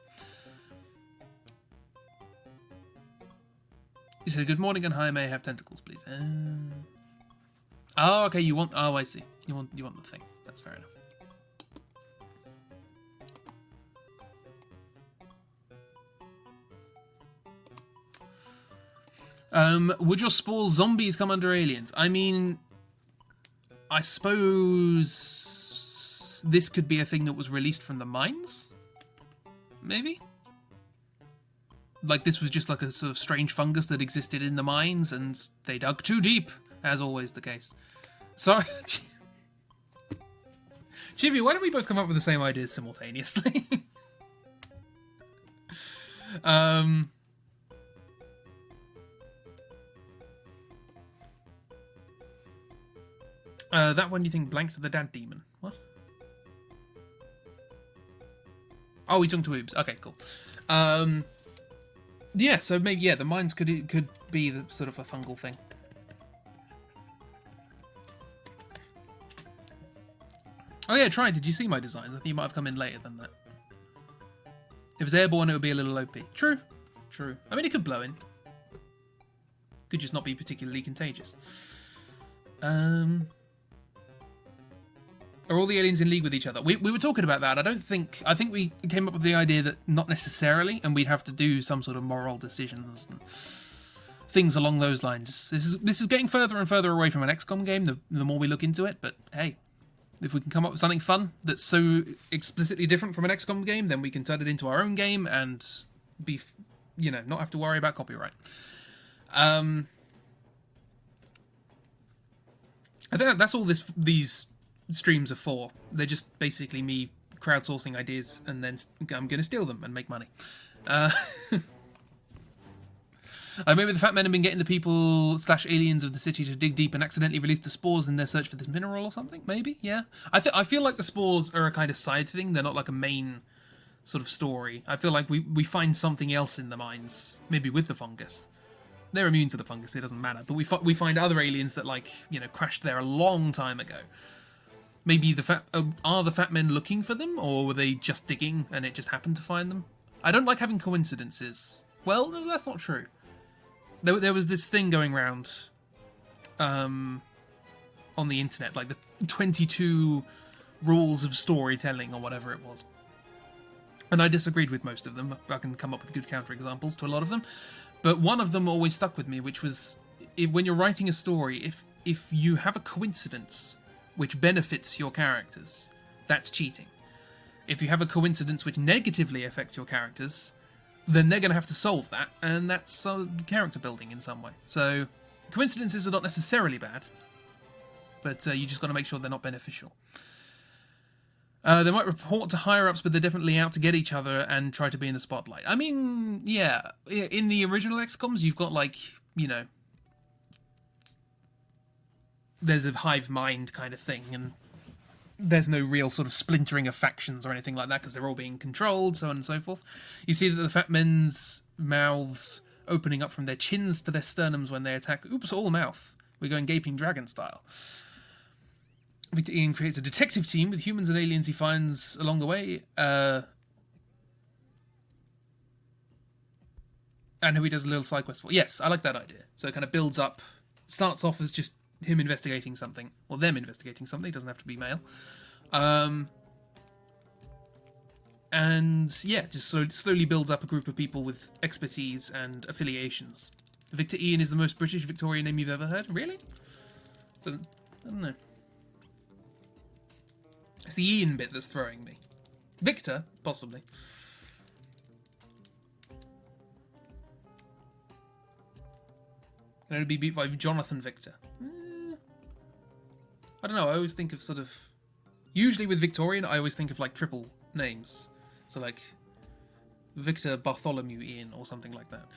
You said, good morning and hi, may I have tentacles, please? Oh, okay, you want... Oh, I see. You want the thing. That's fair enough. Would your spores zombies come under aliens? I mean, I suppose this could be a thing that was released from the mines? Maybe? Like this was just like a sort of strange fungus that existed in the mines and they dug too deep, as always the case. Sorry. Chibi, why don't we both come up with the same ideas simultaneously? That one you think blanked the dad demon. What? Oh, he talking to Oobs. Okay, cool. Yeah, so maybe, yeah, the mines could be the sort of a fungal thing. Oh yeah, try. Did you see my designs? I think you might have come in later than that. If it was airborne, it would be a little OP. True. True. I mean, it could blow in. Could just not be particularly contagious. Are all the aliens in league with each other? We were talking about that. I think we came up with the idea that not necessarily, and we'd have to do some sort of moral decisions and things along those lines. This is getting further and further away from an XCOM game the more we look into it, but hey, if we can come up with something fun that's so explicitly different from an XCOM game, then we can turn it into our own game and be, not have to worry about copyright. I think that's all these streams are for. They're just basically me crowdsourcing ideas, and then I'm going to steal them and make money. Maybe the fat men have been getting the people/aliens of the city to dig deep and accidentally release the spores in their search for this mineral or something. Maybe, yeah. I feel like the spores are a kind of side thing. They're not like a main sort of story. I feel like we find something else in the mines, maybe with the fungus. They're immune to the fungus. It doesn't matter. But we find other aliens that crashed there a long time ago. Maybe are the fat men looking for them, or were they just digging and it just happened to find them? I don't like having coincidences. Well, no, that's not true. There was this thing going around on the internet, like the 22 rules of storytelling or whatever it was. And I disagreed with most of them. I can come up with good counterexamples to a lot of them. But one of them always stuck with me, which was when you're writing a story, if you have a coincidence which benefits your characters, that's cheating. If you have a coincidence which negatively affects your characters, then they're going to have to solve that, and that's character building in some way. So coincidences are not necessarily bad, but you just got to make sure they're not beneficial. They might report to higher-ups, but they're definitely out to get each other and try to be in the spotlight. I mean, yeah, in the original XCOMs, you've got, there's a hive mind kind of thing, and there's no real sort of splintering of factions or anything like that, because they're all being controlled, so on and so forth. You see that the fat men's mouths opening up from their chins to their sternums when they attack. Oops, all mouth. We're going gaping dragon style. Victor Ian creates a detective team with humans and aliens he finds along the way, and who he does a little side quest for. Yes, I like that idea. So it kind of builds up, starts off as just him investigating something, or them investigating something. It doesn't have to be male. And yeah, just slowly builds up a group of people with expertise and affiliations. Victor Ian is the most British Victorian name you've ever heard? Really? I don't know. It's the Ian bit that's throwing me. Victor, possibly. Can only be beat by Jonathan Victor. I don't know, I always think of usually with Victorian, I always think of triple names. So Victor Bartholomew Ian or something like that.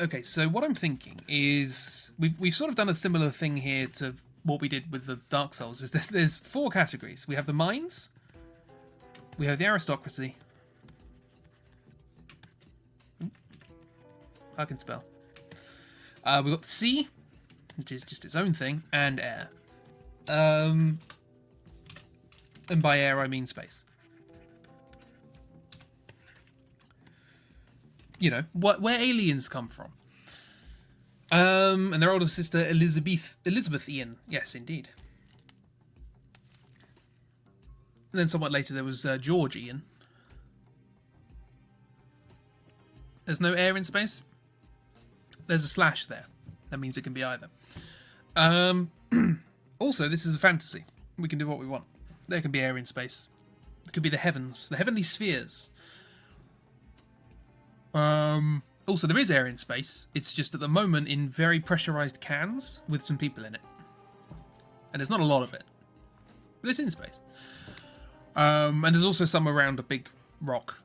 Okay, so what I'm thinking is we've sort of done a similar thing here to what we did with the Dark Souls. Is there's 4 categories. We have the mines, we have the aristocracy. I can spell. We've got the sea, which is just its own thing, and air. And by air I mean space. Where aliens come from. And their older sister Elizabeth Ian. Yes, indeed. And then somewhat later there was George Ian. There's no air in space. There's a slash there. That means it can be either. Also, this is a fantasy. We can do what we want. There can be air in space. It could be the heavens, the heavenly spheres. Also, there is air in space. It's just at the moment in very pressurized cans with some people in it. And there's not a lot of it. But it's in space. And there's also some around a big rock.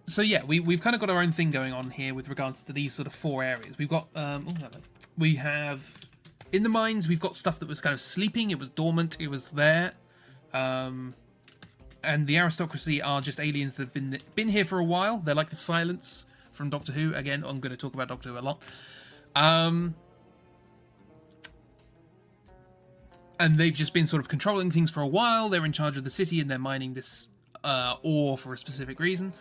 So yeah, we've kind of got our own thing going on here with regards to these sort of 4 areas. We've got we have in the mines, we've got stuff that was kind of sleeping. It was dormant. It was there. And the aristocracy are just aliens that have been here for a while. They're like the Silence from Doctor Who. Again, I'm going to talk about Doctor Who a lot. And they've just been sort of controlling things for a while. They're in charge of the city and they're mining this or for a specific reason.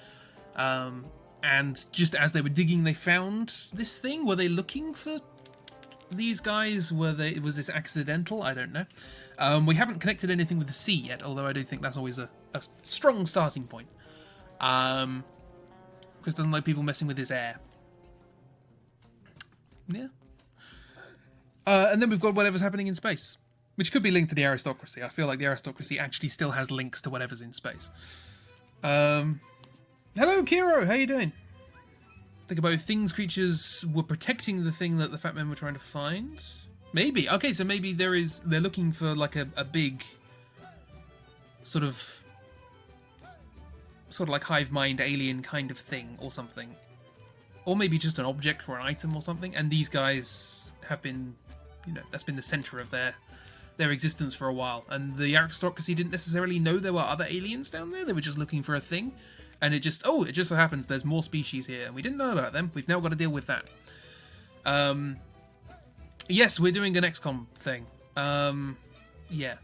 And just as they were digging, they found this thing. Were they looking for these guys? Was this accidental? I don't know. We haven't connected anything with the sea yet, although I do think that's always a strong starting point. Chris doesn't like people messing with his air. Yeah. And then we've got whatever's happening in space, which could be linked to the aristocracy. I feel like the aristocracy actually still has links to whatever's in space. Hello, Kiro. How you doing? Think about if things creatures were protecting the thing that the fat men were trying to find. Maybe. Okay, so maybe they're looking for like a big sort of like hive mind alien kind of thing or something. Or maybe just an object or an item or something. And these guys have been, that's been the center of their existence for a while. And the aristocracy didn't necessarily know there were other aliens down there. They were just looking for a thing. And it just so happens there's more species here, and we didn't know about them. We've now got to deal with that. Yes, we're doing an XCOM thing. Yeah.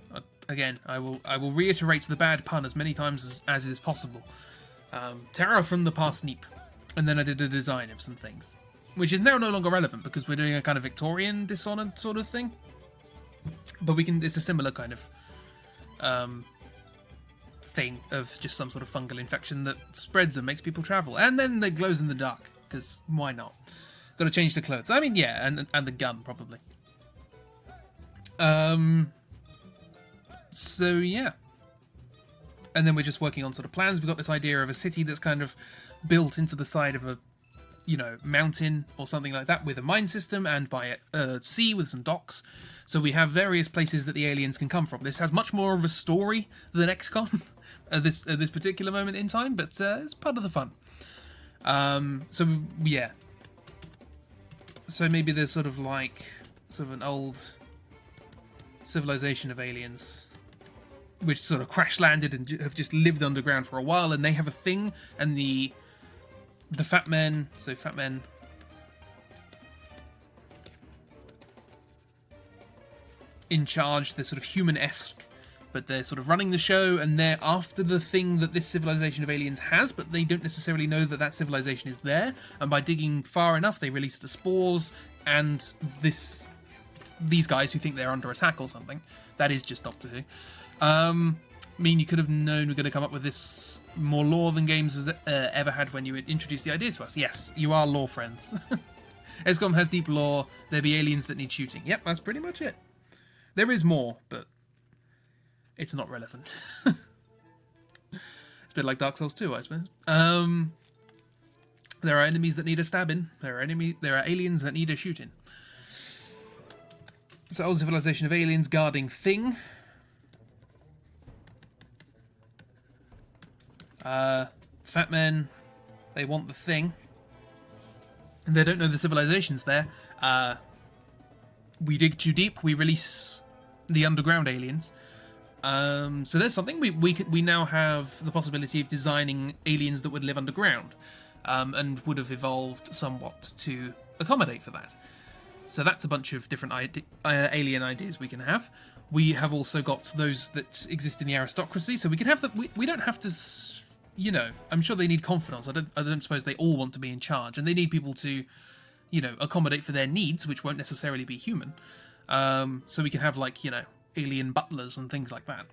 Again, I will reiterate the bad pun as many times as is possible. Terror from the parsnip, and then I did a design of some things, which is now no longer relevant because we're doing a kind of Victorian Dishonored sort of thing. But it's a similar kind of thing of just some sort of fungal infection that spreads and makes people travel, and then they glows in the dark because why not? Got to change the clothes. I mean, yeah, and the gun probably. So yeah, and then we're just working on sort of plans. We've got this idea of a city that's kind of built into the side of a mountain or something like that with a mine system and by a sea with some docks. So we have various places that the aliens can come from. This has much more of a story than XCOM at this particular moment in time, but it's part of the fun. So yeah. So maybe there's sort of an old civilization of aliens which sort of crash landed and have just lived underground for a while, and they have a thing, and the fat men, in charge, they're sort of human-esque, but they're sort of running the show, and they're after the thing that this civilization of aliens has, but they don't necessarily know that civilization is there, and by digging far enough, they release the spores, and these guys who think they're under attack or something. That is just Doctor Who. I mean, you could have known we're going to come up with this more lore than games has ever had when you introduced the idea to us. Yes, you are lore friends. XCOM has deep lore. There be aliens that need shooting. Yep, that's pretty much it. There is more, but it's not relevant. It's a bit like Dark Souls 2, I suppose. There are enemies that need a stabbing. There are aliens that need a shooting. So, old civilization of aliens guarding thing. Fat men, they want the thing. And they don't know the civilization's there. We dig too deep, we release the underground aliens. So there's something. We now have the possibility of designing aliens that would live underground, and would have evolved somewhat to accommodate for that. So that's a bunch of different alien ideas we can have. We have also got those that exist in the aristocracy, so we can have that. We don't have to, I'm sure they need confidants. I don't suppose they all want to be in charge, and they need people to, accommodate for their needs, which won't necessarily be human. So we can have alien butlers and things like that.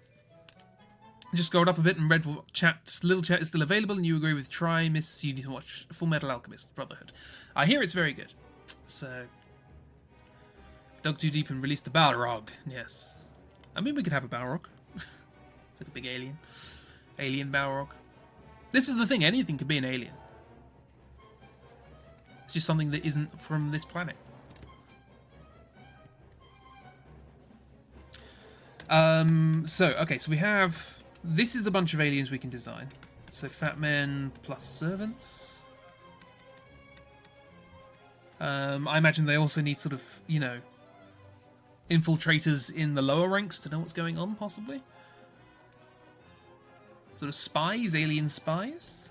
Just scrolled up a bit and read what Little Chat is still available, and you agree with Miss, you need to watch Full Metal Alchemist Brotherhood. I hear it's very good. So, dug too deep and released the Balrog. Yes. I mean, we could have a Balrog. It's like a big alien. Alien Balrog. This is the thing, anything could be an alien. It's just something that isn't from this planet. So we have... This is a bunch of aliens we can design. So fat men plus servants. I imagine they also need sort of, infiltrators in the lower ranks to know what's going on, possibly. Sort of spies, alien spies.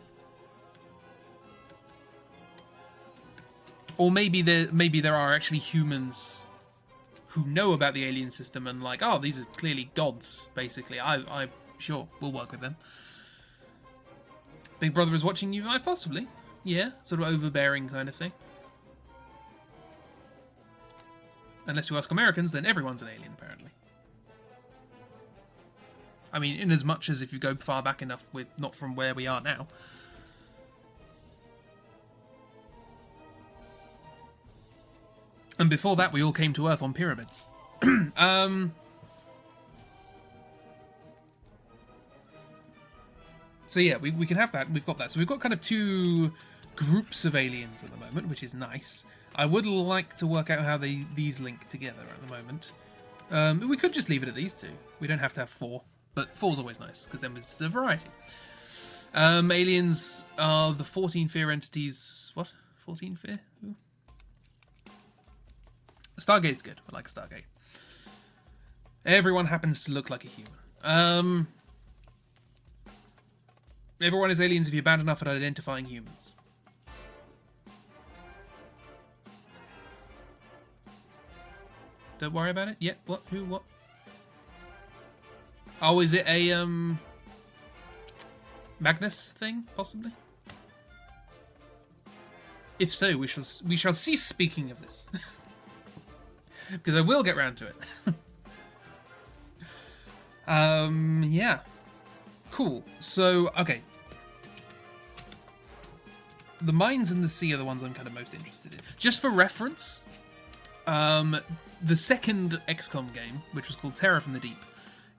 Or maybe there are actually humans who know about the alien system and these are clearly gods, basically. I'm sure we'll work with them. Big Brother is watching you? Possibly. Yeah, sort of overbearing kind of thing. Unless you ask Americans, then everyone's an alien, apparently. I mean, in as much as if you go far back enough, we're not from where we are now. And before that, we all came to Earth on pyramids. So yeah, we can have that. We've got that. So we've got kind of two groups of aliens at the moment, which is nice. I would like to work out how these link together at the moment. We could just leave it at these two. We don't have to have four, but four's always nice, because then there's a variety. Aliens are the 14 fear entities... What? 14 fear? Who? Stargate's good. I like Stargate. Everyone happens to look like a human. Everyone is aliens if you're bad enough at identifying humans. Don't worry about it. Yeah, what? Who? What? Oh, is it a, Magnus thing, possibly? If so, we shall cease speaking of this. Because I will get round to it. Yeah. Cool. So, okay. The mines and the sea are the ones I'm kind of most interested in. Just for reference, the second XCOM game, which was called Terror from the Deep,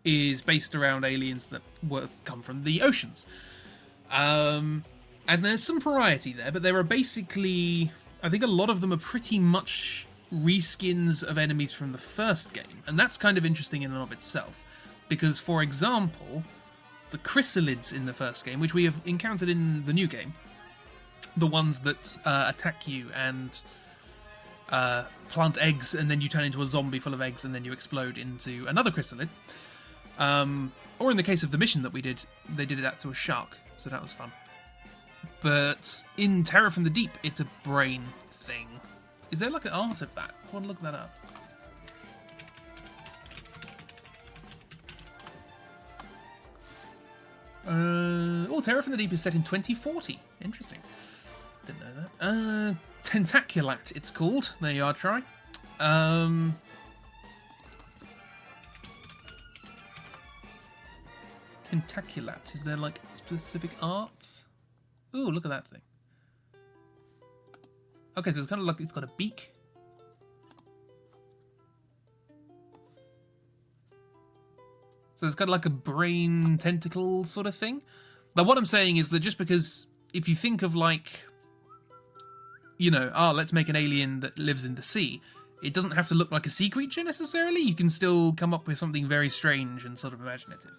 is based around aliens that come from the oceans. And there's some variety there, but there are basically... I think a lot of them are pretty much reskins of enemies from the first game. And that's kind of interesting in and of itself. Because, for example, the chrysalids in the first game, which we have encountered in the new game, the ones that attack you and plant eggs, and then you turn into a zombie full of eggs, and then you explode into another chrysalid. Or in the case of the mission that we did, they did that to a shark, so that was fun. But in Terror from the Deep, it's a brain thing. Is there like an art of that? I want to look that up. Oh, Terror from the Deep is set in 2040. Interesting. Didn't know that. Tentaculat, it's called. There you are, try. Tentaculat. Is there like specific arts? Ooh, look at that thing. Okay, so it's kind of like it's got a beak. So it's got like a brain tentacle sort of thing. Now, what I'm saying is that just because if you think of like, you know, let's make an alien that lives in the sea, it doesn't have to look like a sea creature necessarily. You can still come up with something very strange and sort of imaginative.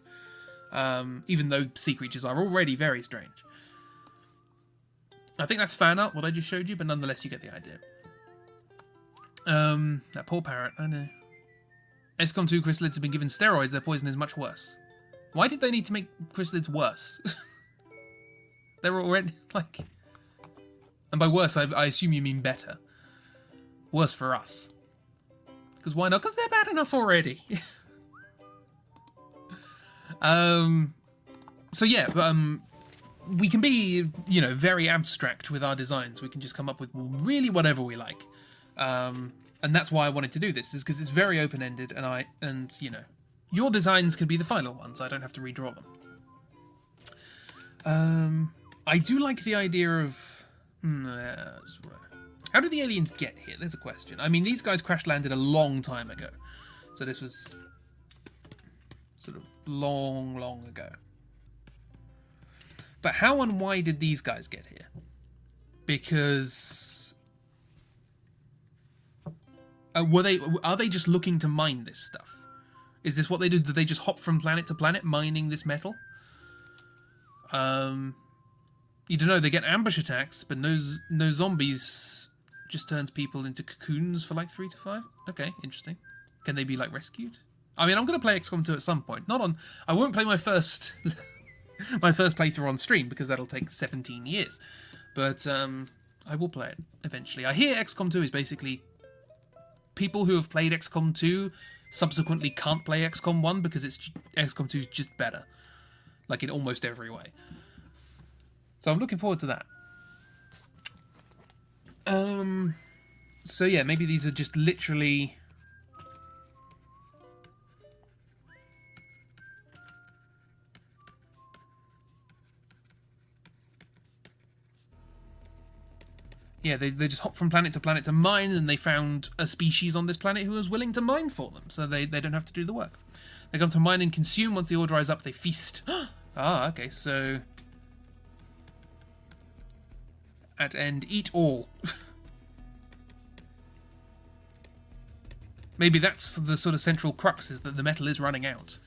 Even though sea creatures are already very strange. I think that's fan art, what I just showed you, but nonetheless you get the idea. That poor parrot, I know. XCOM 2 chrysalids have been given steroids, their poison is much worse. Why did they need to make chrysalids worse? They're already, like... And by worse, I assume you mean better. Worse for us. Because why not? Because they're bad enough already. So yeah, we can be, you know, very abstract with our designs. We can just come up with really whatever we like. And that's why I wanted to do this, is because it's very open-ended, and you know, your designs can be the final ones. I don't have to redraw them. I do like the idea of... how did the aliens get here? There's a question. I mean, these guys crash-landed a long time ago. So this was sort of long, long ago. But how and why did these guys get here? Because... are they just looking to mine this stuff? Is this what they do? Do they just hop from planet to planet mining this metal? You don't know, they get ambush attacks, but no zombies. Just turns people into cocoons for like 3 to 5. Okay, interesting. Can they be like rescued? I mean, I'm gonna play XCOM 2 at some point. I won't play my first my first playthrough on stream because that'll take 17 years. But I will play it eventually. I hear XCOM 2 is basically people who have played XCOM 2 subsequently can't play XCOM 1 because XCOM 2 is just better. Like in almost every way. So I'm looking forward to that. So yeah, maybe these are just literally... Yeah, they just hop from planet to mine, and they found a species on this planet who was willing to mine for them, so they don't have to do the work. They come to mine and consume. Once the ore dries up, they feast. Ah, okay, so... At end, eat all. Maybe that's the sort of central crux, is that the metal is running out.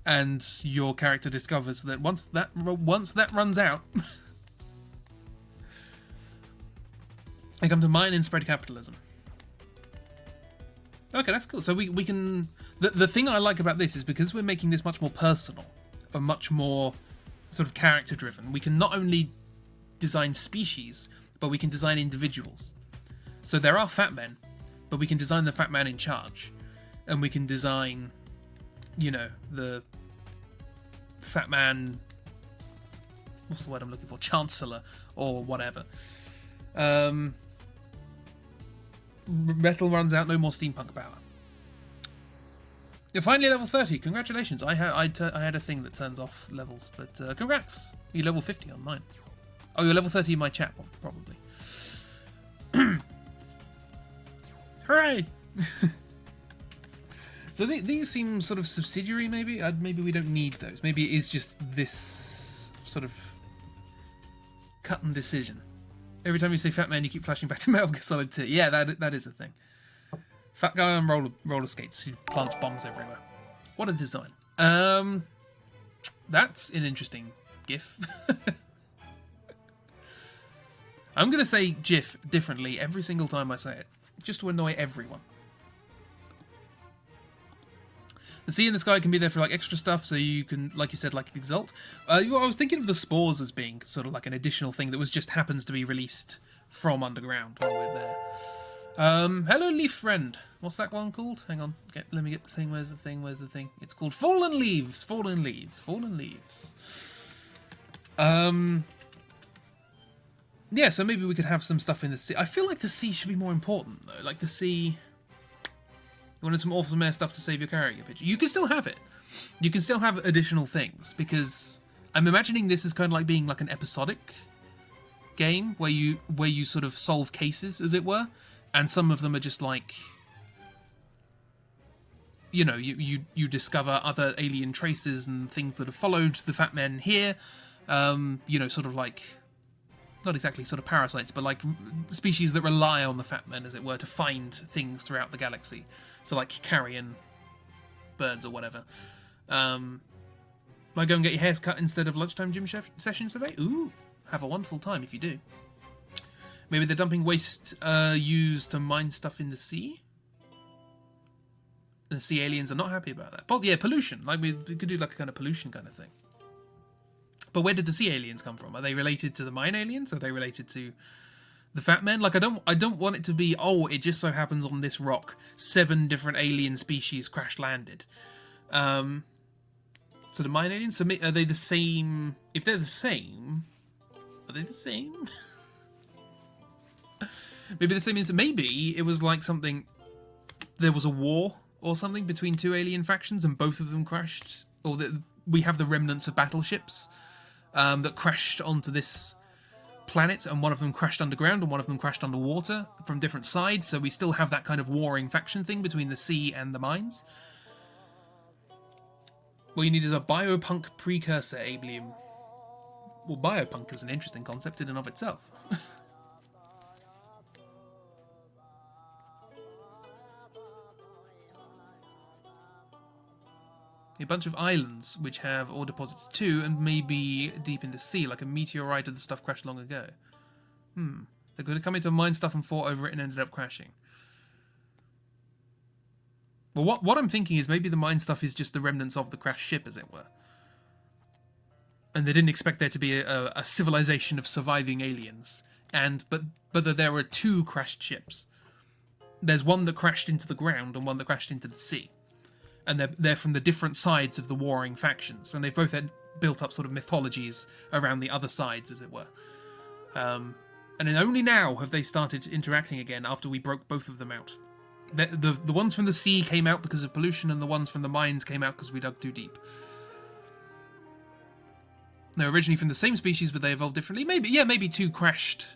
And your character discovers that once that runs out... They come to mine and spread capitalism. Okay, that's cool. So we can... The thing I like about this is because we're making this much more personal, and much more sort of character-driven, we can not only design species, but we can design individuals. So there are fat men, but we can design the fat man in charge. And we can design, you know, the fat man... What's the word I'm looking for? Chancellor, or whatever. Metal runs out, no more steampunk power. You're finally level 30. Congratulations. I had a thing that turns off levels, but congrats. You're level 50 on mine. Oh, you're level 30 in my chat, probably. Hooray! So these seem sort of subsidiary, maybe? Maybe we don't need those. Maybe it is just this sort of cut and decision. Every time you say fat man, you keep flashing back to Metal Gear Solid 2. Yeah, that is a thing. Fat guy on roller skates who plants bombs everywhere. What a design. That's an interesting GIF. I'm going to say GIF differently every single time I say it, just to annoy everyone. The sea and the sky can be there for like extra stuff, so you can, like you said, like Exalt. I was thinking of the spores as being sort of like an additional thing that was just happens to be released from underground while we're there. Hello, Leaf Friend. What's that one called? Hang on. Let me get the thing. Where's the thing? Where's the thing? It's called Fallen Leaves. Fallen Leaves. Fallen Leaves. Yeah, so maybe we could have some stuff in the sea. I feel like the sea should be more important, though. Like the sea... You wanted some awesome air stuff to save your character picture. You can still have it. You can still have additional things, because I'm imagining this is kind of like being like an episodic game where you sort of solve cases, as it were, and some of them are just like, you know, you discover other alien traces and things that have followed the fat men here. You know, sort of like, not exactly sort of parasites, but like species that rely on the fat men, as it were, to find things throughout the galaxy. So like carrion birds or whatever. Might go and get your hairs cut instead of lunchtime gym sessions today? Ooh, have a wonderful time if you do. Maybe they're dumping waste used to mine stuff in the sea? The sea aliens are not happy about that. But yeah, pollution. Like we could do like a kind of pollution kind of thing. But where did the sea aliens come from? Are they related to the mine aliens? Are they related to the fat men? Like I don't want it to be, oh, it just so happens on this rock 7 different alien species crash landed. So the mine aliens, so are they the same? If they're the same, are they the same? Maybe the same means maybe it was like something, there was a war or something between 2 alien factions and both of them crashed, or that we have the remnants of battleships that crashed onto this planet, and one of them crashed underground and one of them crashed underwater from different sides, so we still have that kind of warring faction thing between the sea and the mines. What you need is a biopunk precursor alien. Well, biopunk is an interesting concept in and of itself. A bunch of islands which have ore deposits too, and maybe deep in the sea, like a meteorite of the stuff crashed long ago. They could have come into mine stuff and fought over it and ended up crashing. Well, what I'm thinking is maybe the mine stuff is just the remnants of the crashed ship, as it were. And they didn't expect there to be a civilization of surviving aliens. But there were 2 crashed ships. There's one that crashed into the ground and one that crashed into the sea. and they're from the different sides of the warring factions, and they've both had built up sort of mythologies around the other sides, as it were. And then only now have they started interacting again after we broke both of them out. The ones from the sea came out because of pollution, and the ones from the mines came out because we dug too deep. They're originally from the same species, but they evolved differently. Maybe two crashed.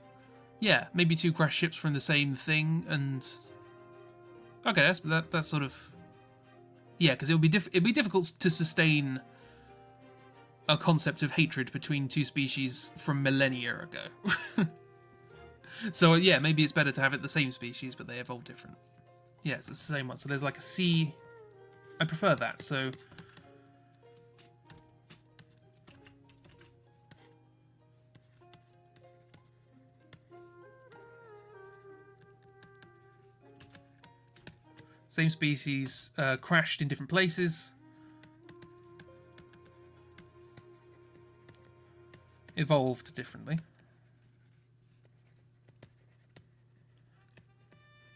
Yeah, maybe two crashed ships from the same thing, and okay, that's sort of because it'd be difficult to sustain a concept of hatred between two species from millennia ago. So yeah, maybe it's better to have it the same species, but they evolve different. Yes, it's the same one. So there's like a sea. I prefer that. So. Same species, crashed in different places. Evolved differently.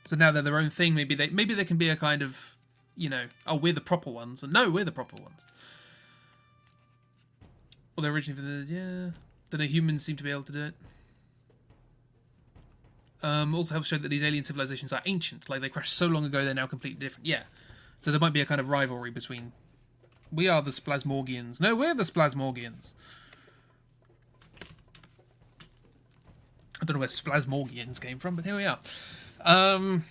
So now they're their own thing. Maybe they can be a kind of, we're the proper ones, and no, we're the proper ones. Well, they're originally for the don't know. Humans seem to be able to do it. Also helps show that these alien civilizations are ancient. Like, they crashed so long ago, they're now completely different. Yeah. So there might be a kind of rivalry between... We are the Splasmorgians. No, we're the Splasmorgians. I don't know where Splasmorgians came from, but here we are. And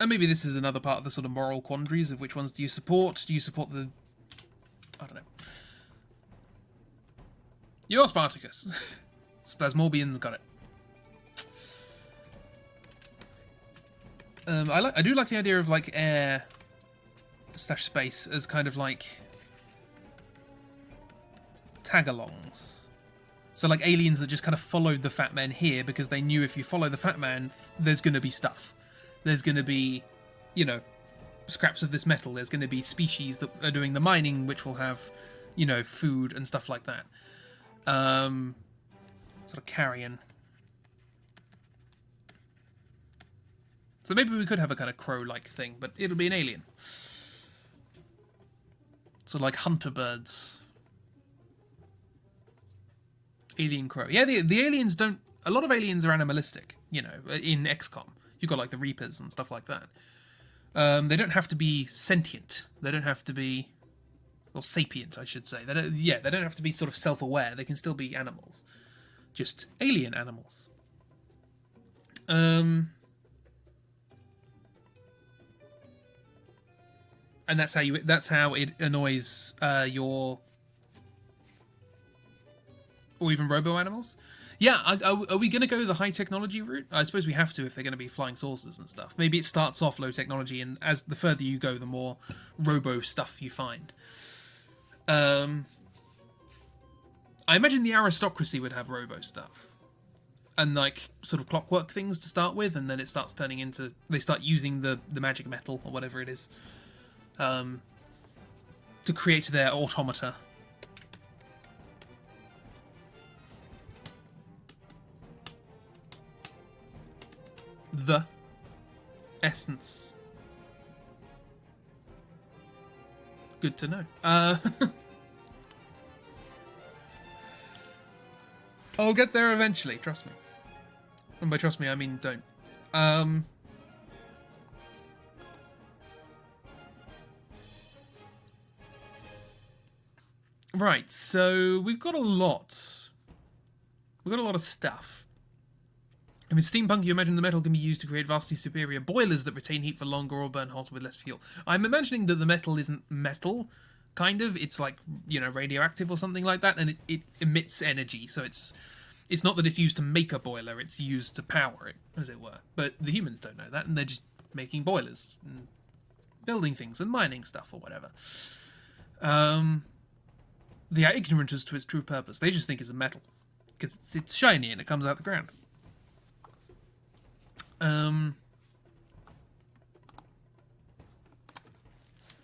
maybe this is another part of the sort of moral quandaries of which ones do you support? Do you support the... I don't know. You're Spartacus. Splasmorbians got it. I do like the idea of like air / space as kind of like tag-alongs. So like aliens that just kind of followed the Fat Man here because they knew if you follow the Fat Man, there's going to be stuff. There's going to be, scraps of this metal. There's going to be species that are doing the mining, which will have, food and stuff like that. Sort of carrion. So maybe we could have a kind of crow-like thing, but it'll be an alien. So like hunter birds. Alien crow. Yeah, the aliens don't... A lot of aliens are animalistic, in XCOM. You've got like the Reapers and stuff like that. They don't have to be sentient. They don't have to be... Or sapient, I should say. They don't have to be sort of self-aware. They can still be animals. Just alien animals. And that's how it annoys your, or even robo animals. Yeah, are we going to go the high technology route? I suppose we have to if they're going to be flying saucers and stuff. Maybe it starts off low technology, and as the further you go, the more robo stuff you find. I imagine the aristocracy would have robo stuff. And like sort of clockwork things to start with, and then it starts turning into... They start using the magic metal, or whatever it is, to create their automata. The essence. Good to know. I'll get there eventually, trust me. And by trust me, I mean don't. Right, so we've got a lot. We've got a lot of stuff. I mean, steampunk, you imagine the metal can be used to create vastly superior boilers that retain heat for longer or burn hotter with less fuel. I'm imagining that the metal isn't metal, kind of. It's like, radioactive or something like that, and it emits energy, so it's not that it's used to make a boiler, it's used to power it, as it were. But the humans don't know that, and they're just making boilers, and building things, and mining stuff, or whatever. They are ignorant as to its true purpose. They just think it's a metal, because it's shiny and it comes out the ground.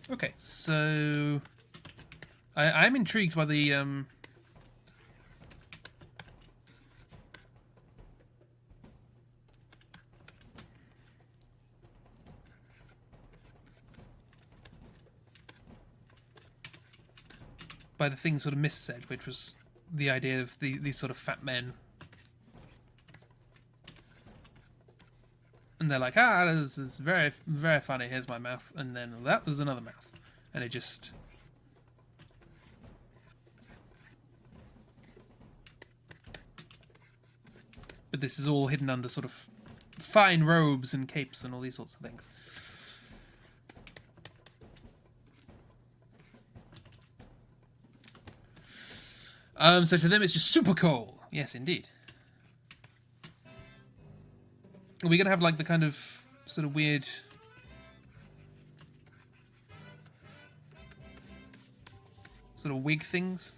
Okay, so I'm intrigued by the by the thing sort of Miss said, which was the idea of these sort of fat men. And they're like, this is very, very funny, here's my mouth. And then there's another mouth. And it just... But this is all hidden under sort of fine robes and capes and all these sorts of things. So to them it's just super cool. Yes, indeed. Are we going to have like the kind of sort of weird... sort of wig things?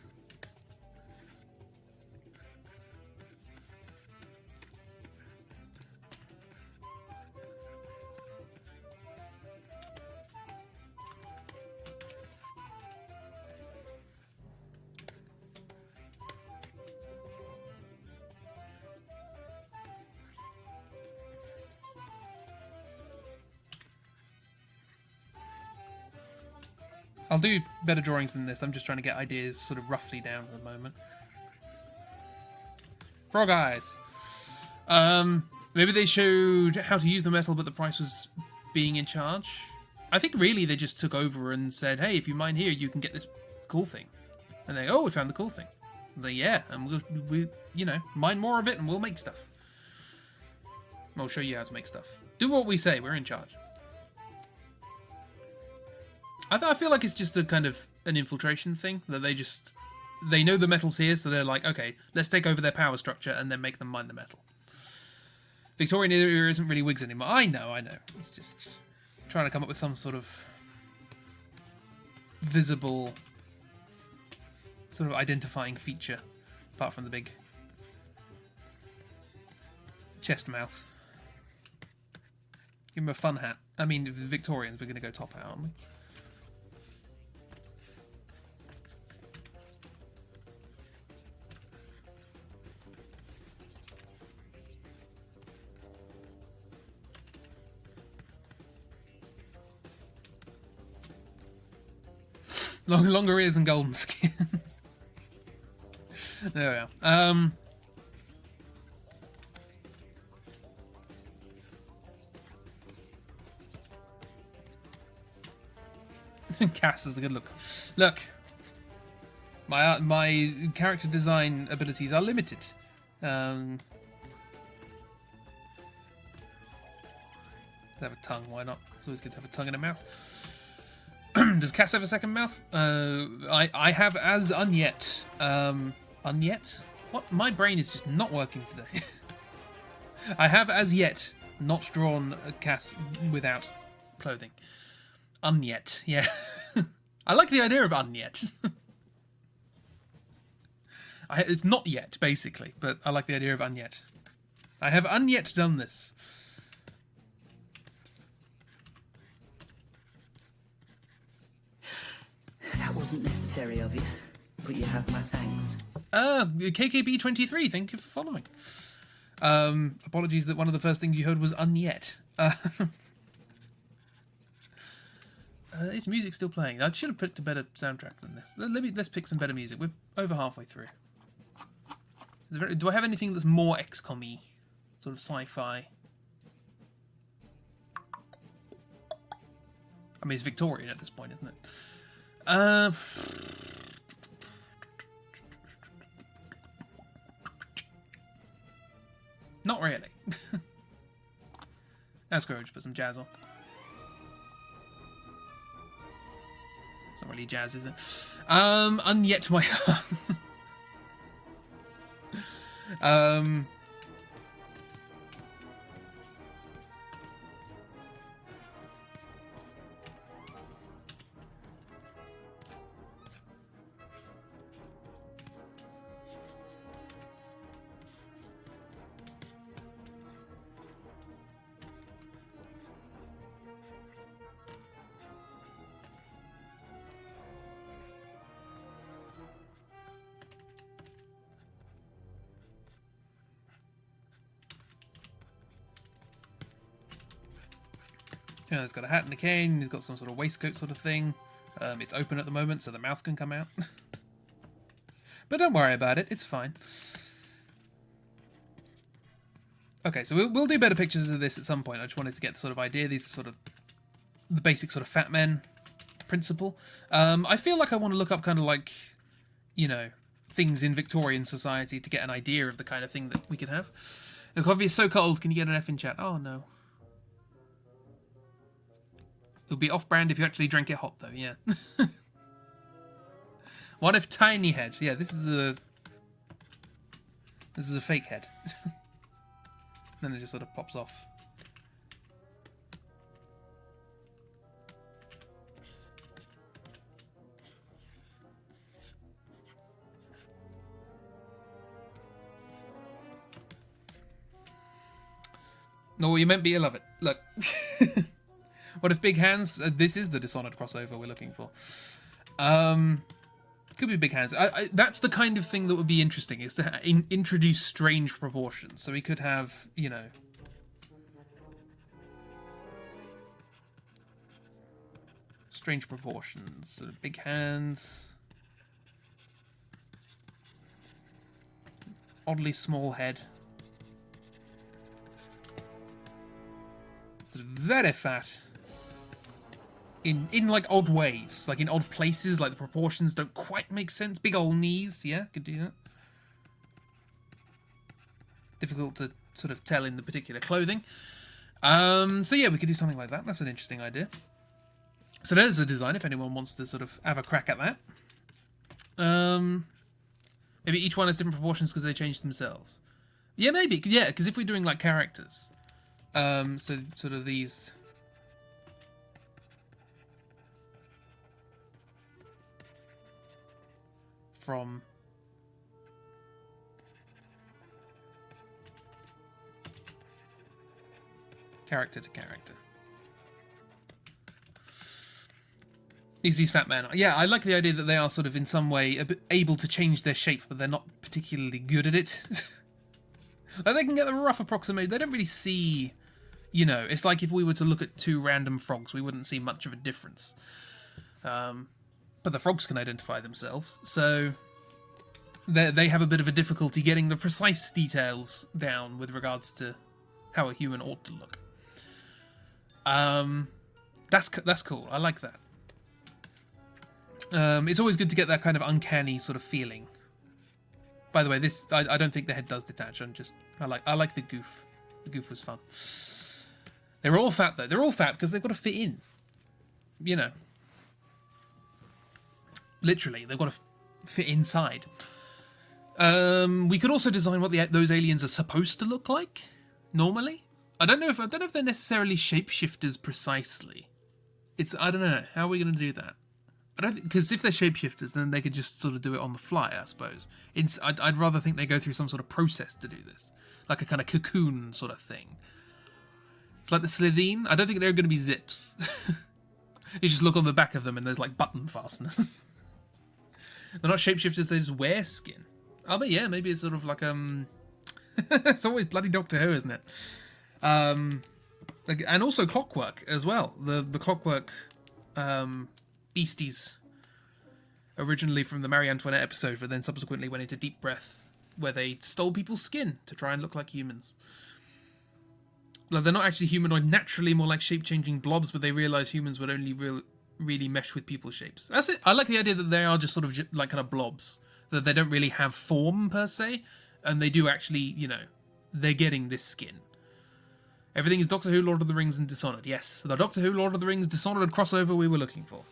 I'll do better drawings than this. I'm just trying to get ideas sort of roughly down at the moment. Frog Eyes. Maybe they showed how to use the metal, but the price was being in charge. I think really they just took over and said, hey, if you mine here, you can get this cool thing. And they, we found the cool thing. And they, yeah, and we you know, mine more of it and we'll make stuff. We'll show you how to make stuff. Do what we say, we're in charge. I feel like it's just a kind of an infiltration thing, that they know the metal's here, so they're like, okay, let's take over their power structure and then make them mine the metal. Victorian era isn't really wigs anymore. I know. It's just trying to come up with some sort of visible sort of identifying feature, apart from the big chest mouth. Give him a fun hat. I mean, Victorians, we're going to go top hat, aren't we? Longer ears and golden skin. There we are. Cass is a good look. Look, my character design abilities are limited. Have a tongue, why not? It's always good to have a tongue in a mouth. Does Cass have a second mouth? I have as unyet. Unyet? What? My brain is just not working today. I have as yet not drawn a Cass without clothing. Unyet, yeah. I like the idea of unyet. It's not yet, basically, but I like the idea of unyet. I have unyet done this.
That wasn't necessary of you, but you have my thanks.
KKB23, thank you for following. Apologies that one of the first things you heard was unyet. Is music still playing? I should have picked a better soundtrack than this. Let's pick some better music. We're over halfway through. Do I have anything that's more XCOM-y? Sort of sci-fi? I mean, it's Victorian at this point, isn't it? Not really. That's courage, put some jazz on. It's not really jazz, is it? Unyet my heart. Yeah, he's got a hat and a cane, he's got some sort of waistcoat sort of thing. It's open at the moment, so the mouth can come out. But don't worry about it, it's fine. Okay, so we'll do better pictures of this at some point. I just wanted to get the sort of idea. These are sort of the basic sort of fat men principle. I feel like I want to look up kind of like, you know, things in Victorian society to get an idea of the kind of thing that we could have. The coffee is so cold, can you get an F in chat? Oh, no. It would be off-brand if you actually drank it hot, though, yeah. What if tiny head? Yeah, this is a fake head. Then it just sort of pops off. No, you meant be, I love it. Look. What if big hands? This is the Dishonored crossover we're looking for. Could be big hands. That's the kind of thing that would be interesting, is to introduce strange proportions. So we could have, you know... strange proportions. Sort of big hands. Oddly small head. Sort of very fat. In like odd ways, like in odd places, like the proportions don't quite make sense. Big old knees, yeah, could do that. Difficult to sort of tell in the particular clothing. So yeah, we could do something like that. That's an interesting idea. So there's a design if anyone wants to sort of have a crack at that. Maybe each one has different proportions because they change themselves. Yeah, maybe. Yeah, because if we're doing like characters, so sort of these. From character to character. These fat men. Yeah, I like the idea that they are sort of in some way able to change their shape, but they're not particularly good at it. Like they can get the rough approximate. They don't really see, you know, it's like if we were to look at two random frogs, we wouldn't see much of a difference. But the frogs can identify themselves, so they have a bit of a difficulty getting the precise details down with regards to how a human ought to look. That's cool. I like that. It's always good to get that kind of uncanny sort of feeling. By the way, this I don't think the head does detach. I like the goof. The goof was fun. They're all fat though. They're all fat because they've got to fit in. You know. Literally, they've got to fit inside. We could also design what those aliens are supposed to look like. Normally, I don't know if they're necessarily shapeshifters precisely. I don't know how are we going to do that. I don't because if they're shapeshifters, then they could just sort of do it on the fly. I suppose. I'd rather think they go through some sort of process to do this, like a kind of cocoon sort of thing. It's like the Slitheen. I don't think they're going to be zips. You just look on the back of them, and there's like button fasteners. They're not shapeshifters, they just wear skin. Oh, but yeah, maybe it's sort of like, it's always bloody Doctor Who, isn't it? And also Clockwork as well. The Clockwork beasties, originally from the Marie Antoinette episode, but then subsequently went into Deep Breath, where they stole people's skin to try and look like humans. Like, they're not actually humanoid naturally, more like shape-changing blobs, but they realised humans would only really mesh with people's shapes. That's it. I like the idea that they are just sort of like kind of blobs, that they don't really have form per se, and they do actually, you know, they're getting this skin. Everything is Doctor Who, Lord of the Rings, and Dishonored. Yes, the Doctor Who, Lord of the Rings, Dishonored crossover we were looking for.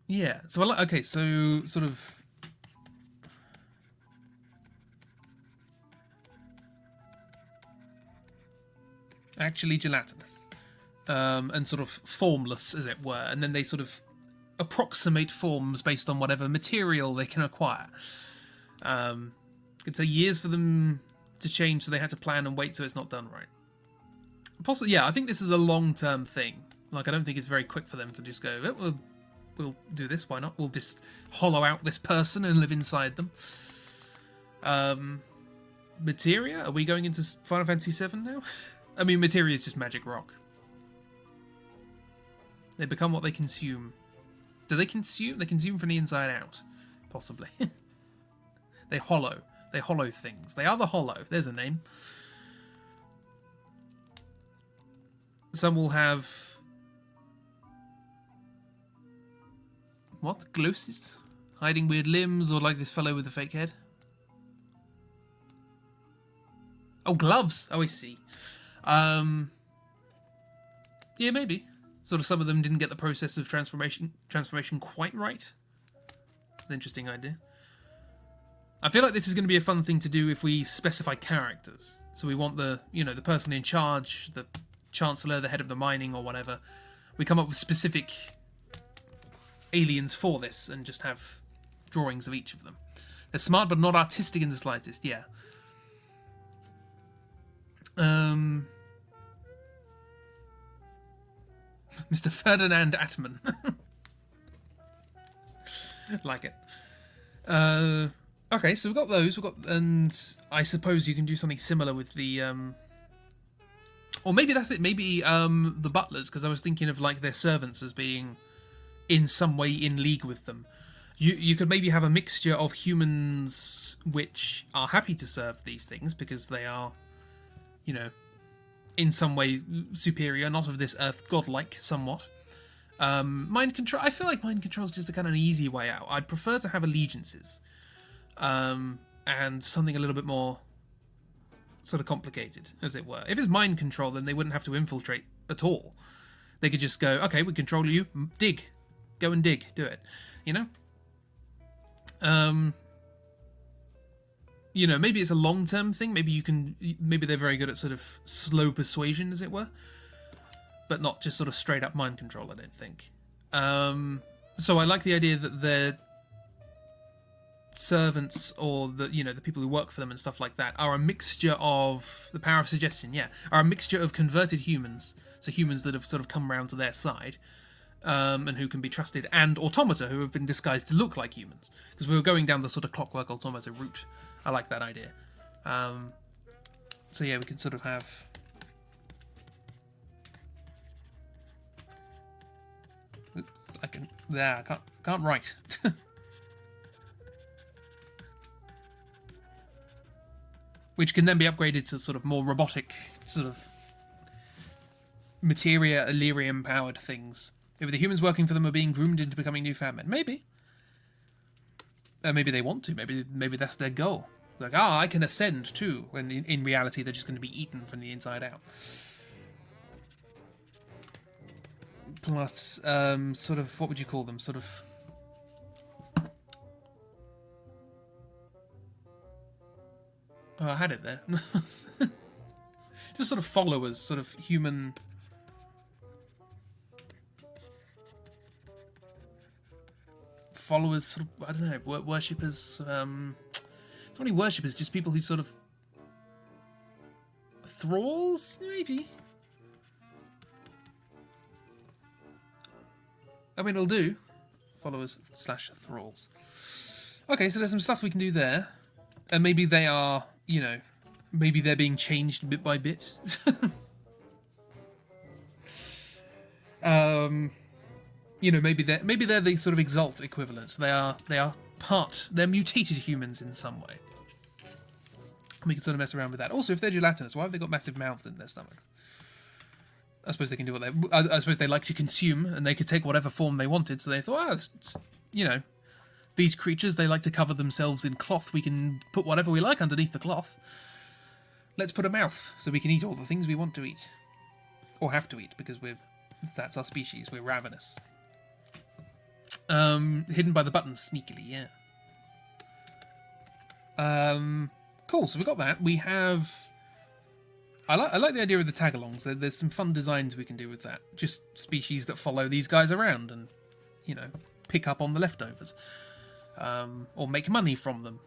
Yeah. So okay. So sort of. Actually gelatinous, and sort of formless, as it were, and then they sort of approximate forms based on whatever material they can acquire. It could take years for them to change, so they had to plan and wait, so it's not done right. Possibly, yeah. I think this is a long-term thing. Like, I don't think it's very quick for them to just go, oh, we'll do this. Why not? We'll just hollow out this person and live inside them. Materia? Are we going into Final Fantasy VII now? I mean, materia is just magic rock. They become what they consume. Do they consume? They consume from the inside out, possibly. They hollow. They hollow things. They are the hollow. There's a name. Some will have... What? Glosses? Hiding weird limbs, or like this fellow with the fake head? Oh, gloves! Oh, I see. Yeah, maybe. Sort of some of them didn't get the process of transformation quite right. An interesting idea. I feel like this is going to be a fun thing to do if we specify characters. So we want the, you know, the person in charge, the chancellor, the head of the mining or whatever. We come up with specific aliens for this and just have drawings of each of them. They're smart but not artistic in the slightest, yeah. Mr. Ferdinand Atman. Like it. Okay, so we've got those. And I suppose you can do something similar with the or maybe that's it. Maybe the butlers, because I was thinking of like their servants as being in some way in league with them. You could maybe have a mixture of humans which are happy to serve these things because they are, you know, in some way superior, not of this earth, godlike somewhat. Mind control. I feel like mind control is just a kind of an easy way out. I'd prefer to have allegiances, and something a little bit more sort of complicated, as it were. If it's mind control, then they wouldn't have to infiltrate at all. They could just go, okay, we control you, dig, go and dig, do it, you know. You know, maybe it's a long-term thing. Maybe they're very good at sort of slow persuasion, as it were, but not just sort of straight-up mind control, I don't think. So I like the idea that their servants, or the people who work for them and stuff like that, are a mixture of the power of suggestion. Yeah, are a mixture of converted humans, so humans that have sort of come around to their side. And who can be trusted, and automata who have been disguised to look like humans, because we were going down the sort of clockwork automata route. I like that idea. So yeah, we can sort of have I can't write. Which can then be upgraded to sort of more robotic, sort of materia Illyrium powered things. If the humans working for them are being groomed into becoming new fatmen, maybe. Maybe they want to. Maybe that's their goal. Like, I can ascend too. When in reality, they're just going to be eaten from the inside out. Plus, sort of, what would you call them? Sort of... Oh, I had it there. Just sort of followers, sort of human... Followers, sort of, I don't know, worshippers. It's not really worshippers, just people who sort of thralls, maybe. I mean, it'll do. Followers / thralls. Okay, so there's some stuff we can do there, and maybe they are, you know, maybe they're being changed bit by bit. You know, maybe they're the sort of exalt equivalents. They're mutated humans in some way. We can sort of mess around with that. Also, if they're gelatinous, why have they got massive mouths in their stomachs? I suppose they can do what I suppose they like to consume, and they could take whatever form they wanted. So they thought, you know, these creatures, they like to cover themselves in cloth. We can put whatever we like underneath the cloth. Let's put a mouth so we can eat all the things we want to eat, or have to eat, because that's our species. We're ravenous. Hidden by the buttons sneakily, yeah. Cool, so we got that. We have... I like the idea of the tag-alongs. There's some fun designs we can do with that. Just species that follow these guys around and, you know, pick up on the leftovers. Or make money from them.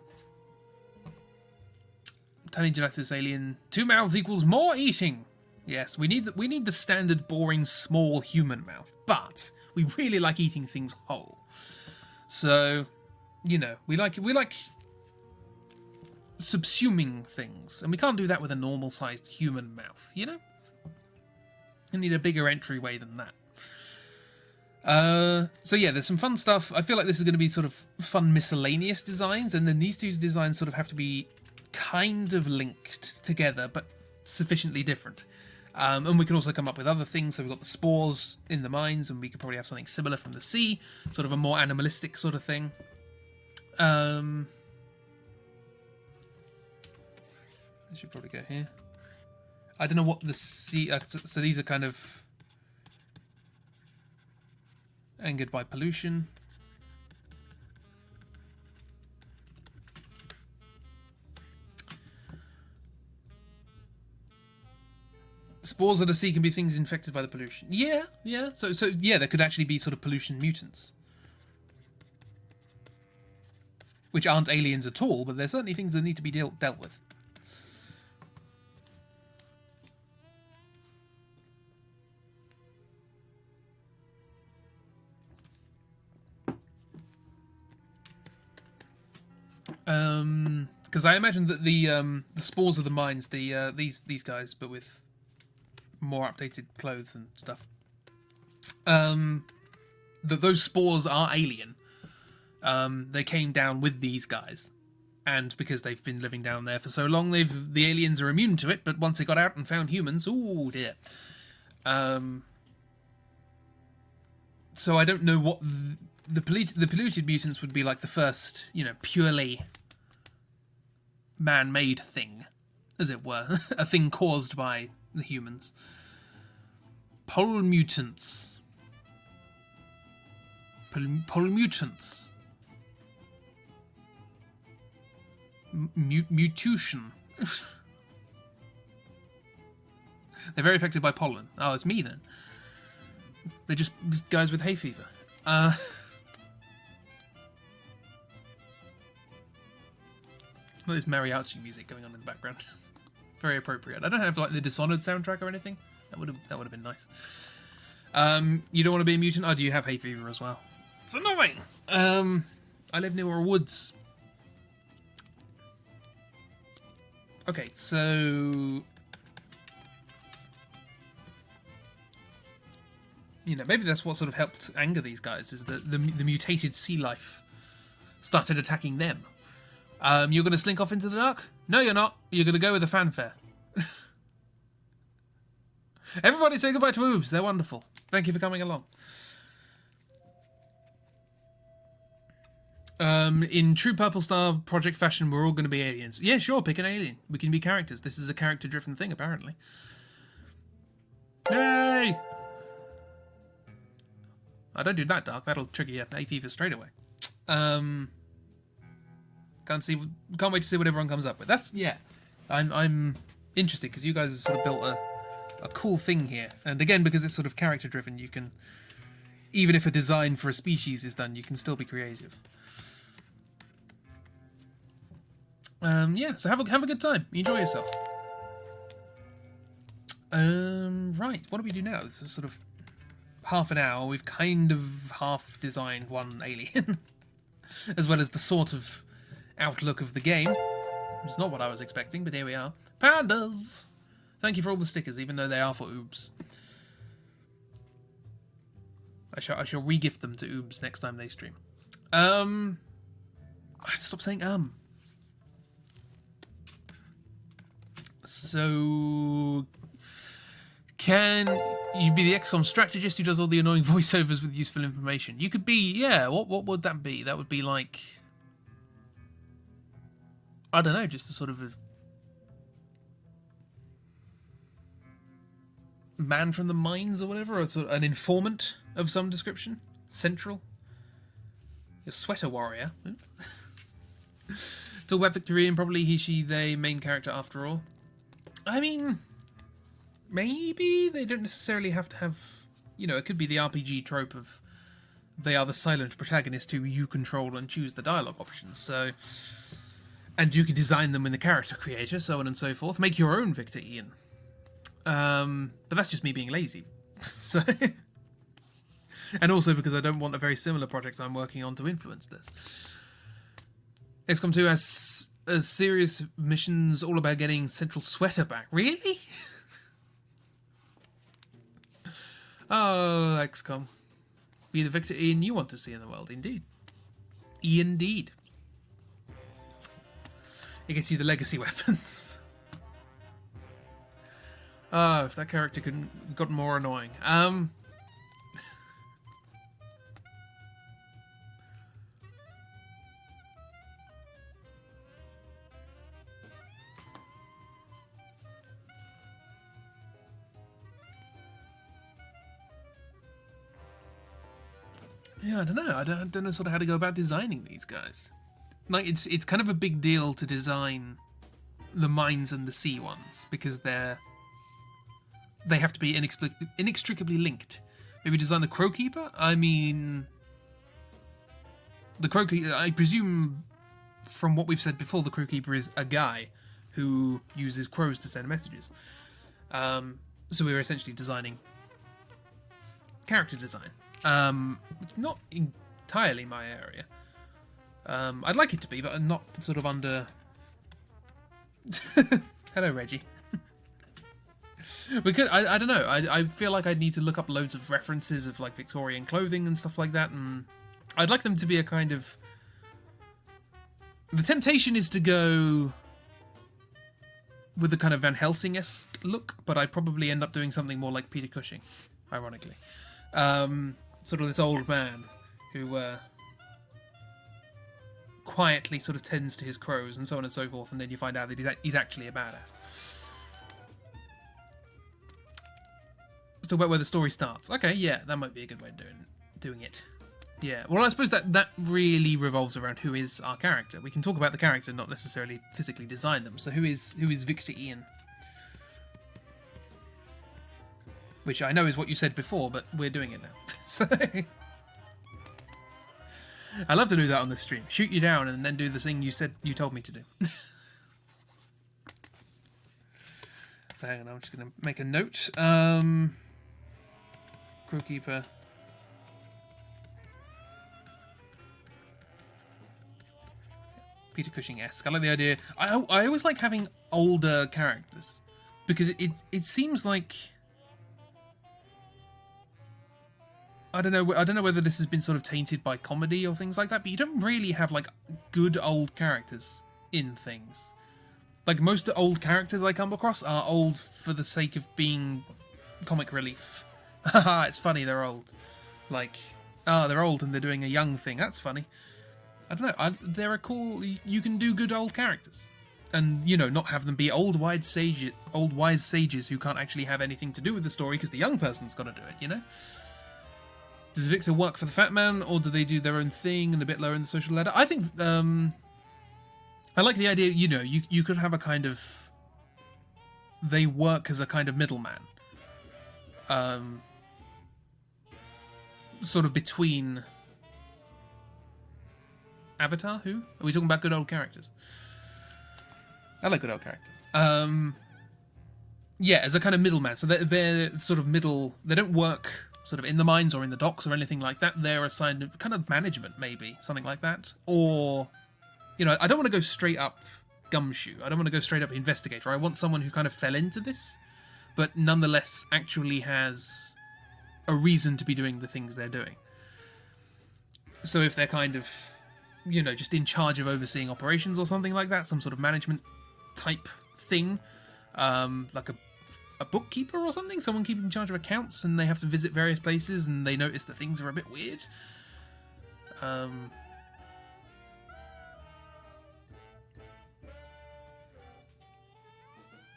Tiny gelatinous alien. 2 mouths equals more eating. Yes, we need the standard, boring, small human mouth. But we really like eating things whole. So, you know, we like subsuming things, and we can't do that with a normal-sized human mouth, you know? We need a bigger entryway than that. So yeah, there's some fun stuff. I feel like this is going to be sort of fun miscellaneous designs, and then these two designs sort of have to be kind of linked together, but sufficiently different. And we can also come up with other things. So we've got the spores in the mines, and we could probably have something similar from the sea, sort of a more animalistic sort of thing. I should probably go here. I don't know what the sea... so these are kind of angered by pollution. Spores of the sea can be things infected by the pollution. Yeah. So yeah, there could actually be sort of pollution mutants, which aren't aliens at all, but they're certainly things that need to be dealt with. Because I imagine that the spores of the mines, these guys, but with more updated clothes and stuff, that those spores are alien. They came down with these guys, and because they've been living down there for so long, the aliens are immune to it. But once they got out and found humans, ooh dear. So I don't know what the polluted mutants would be like. The first, purely man-made thing, as it were, a thing caused by the humans. Polmutants. Polmutants. Mutation. They're very affected by pollen. Oh, it's me then. They're just guys with hay fever. There's mariachi music going on in the background. Very appropriate. I don't have like the Dishonored soundtrack or anything. That would have been nice. You don't want to be a mutant? Oh, do you have hay fever as well? It's annoying. I live near woods. Okay, so maybe that's what sort of helped anger these guys, is that the mutated sea life started attacking them. You're going to slink off into the dark? No, you're not. You're going to go with a fanfare. Everybody say goodbye to Oobs. They're wonderful. Thank you for coming along. In true Purple Star Project fashion, we're all going to be aliens. Yeah, sure, pick an alien. We can be characters. This is a character-driven thing, apparently. Hey! I don't do that, Dark. That'll trigger your hay fever straight away. Can't wait to see what everyone comes up with. I'm interested because you guys have sort of built a cool thing here, and again, because it's sort of character driven, you can, even if a design for a species is done, you can still be creative. So have a good time. Enjoy yourself. Right, what do we do now? This is sort of half an hour. We've kind of half designed one alien, as well as the sort of outlook of the game, which is not what I was expecting, but here we are. Pandas! Thank you for all the stickers, even though they are for Oobs. I shall re-gift them to Oobs next time they stream. I have to stop saying So, can you be the XCOM strategist who does all the annoying voiceovers with useful information? You could be, yeah, what would that be? That would be like, I don't know, just a sort of a man from the mines or whatever, or sort of an informant of some description. Central. A sweater warrior. Talk about Victory and probably he, she, they main character after all. I mean, maybe they don't necessarily have to have, it could be the RPG trope of they are the silent protagonist who you control and choose the dialogue options. So, and you can design them in the character creator, so on and so forth. Make your own Victor Ian. But that's just me being lazy. So, and also because I don't want a very similar project I'm working on to influence this. XCOM 2 has serious missions all about getting Central Sweater back. Really? Oh, XCOM. Be the Victor Ian you want to see in the world, indeed. Indeed. It gets you the legacy weapons. Oh, if that character could got more annoying. Yeah, I don't know. I don't know sort of how to go about designing these guys. Like, it's kind of a big deal to design the mines and the sea ones because they have to be inextricably linked. Maybe design the Crowkeeper? I mean, the Crowkeeper, I presume from what we've said before, the Crowkeeper is a guy who uses crows to send messages. So we were essentially designing character design. Not entirely my area. I'd like it to be, but I'm not sort of under... Hello, Reggie. We could, I don't know, I feel like I'd need to look up loads of references of like Victorian clothing and stuff like that, and I'd like them to be a kind of... The temptation is to go with the kind of Van Helsing-esque look, but I'd probably end up doing something more like Peter Cushing, ironically. Sort of this old man who quietly sort of tends to his crows and so on and so forth, and then you find out that he's actually a badass. Let's talk about where the story starts. Okay, yeah, that might be a good way of doing it. Yeah, well, I suppose that really revolves around who is our character. We can talk about the character, not necessarily physically design them. So who is Victor Ian? Which I know is what you said before, but we're doing it now. So I love to do that on the stream. Shoot you down and then do the thing you told me to do. So hang on, I'm just going to make a note. Crowkeeper. Peter Cushing-esque. I like the idea. I always like having older characters because it seems like... I don't know whether this has been sort of tainted by comedy or things like that, but you don't really have like good old characters in things. Like most old characters I come across are old for the sake of being comic relief. Haha, it's funny they're old. Like, they're old and they're doing a young thing. That's funny. I don't know. They're a cool. You can do good old characters, and not have them be old wise sages who can't actually have anything to do with the story because the young person's got to do it. Does Victor work for the fat man, or do they do their own thing and a bit lower in the social ladder? I think I like the idea. You could have a kind of they work as a kind of middleman, sort of between. Avatar? Who? Are we talking about good old characters? I like good old characters. Yeah, as a kind of middleman. So they're sort of middle. They don't work sort of in the mines or in the docks or anything like that. They're assigned to kind of management, maybe something like that. Or, I don't want to go straight up gumshoe. I don't want to go straight up investigator. I want someone who kind of fell into this, but nonetheless actually has a reason to be doing the things they're doing. So if they're kind of just in charge of overseeing operations or something like that, some sort of management type thing, like a bookkeeper or something, someone keeping charge of accounts, and they have to visit various places and they notice that things are a bit weird.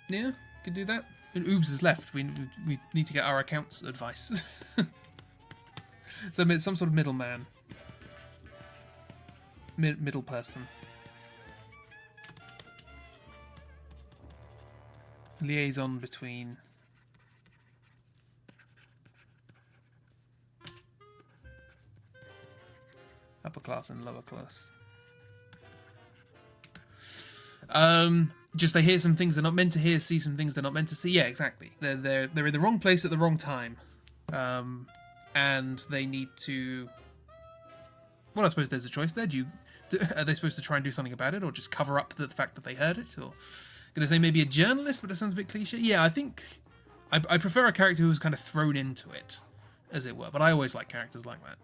Yeah, could do that. And Oobs has left. We need to get our accounts advice. So some sort of middleman. Middle person. Liaison between upper class and lower class. Just they hear some things they're not meant to hear, see some things they're not meant to see. Yeah, exactly. They're in the wrong place at the wrong time, and they need to. Well, I suppose there's a choice there. Are they supposed to try and do something about it, or just cover up the fact that they heard it? Or going to say maybe a journalist, but it sounds a bit cliche. Yeah, I think I prefer a character who's kind of thrown into it, as it were. But I always like characters like that.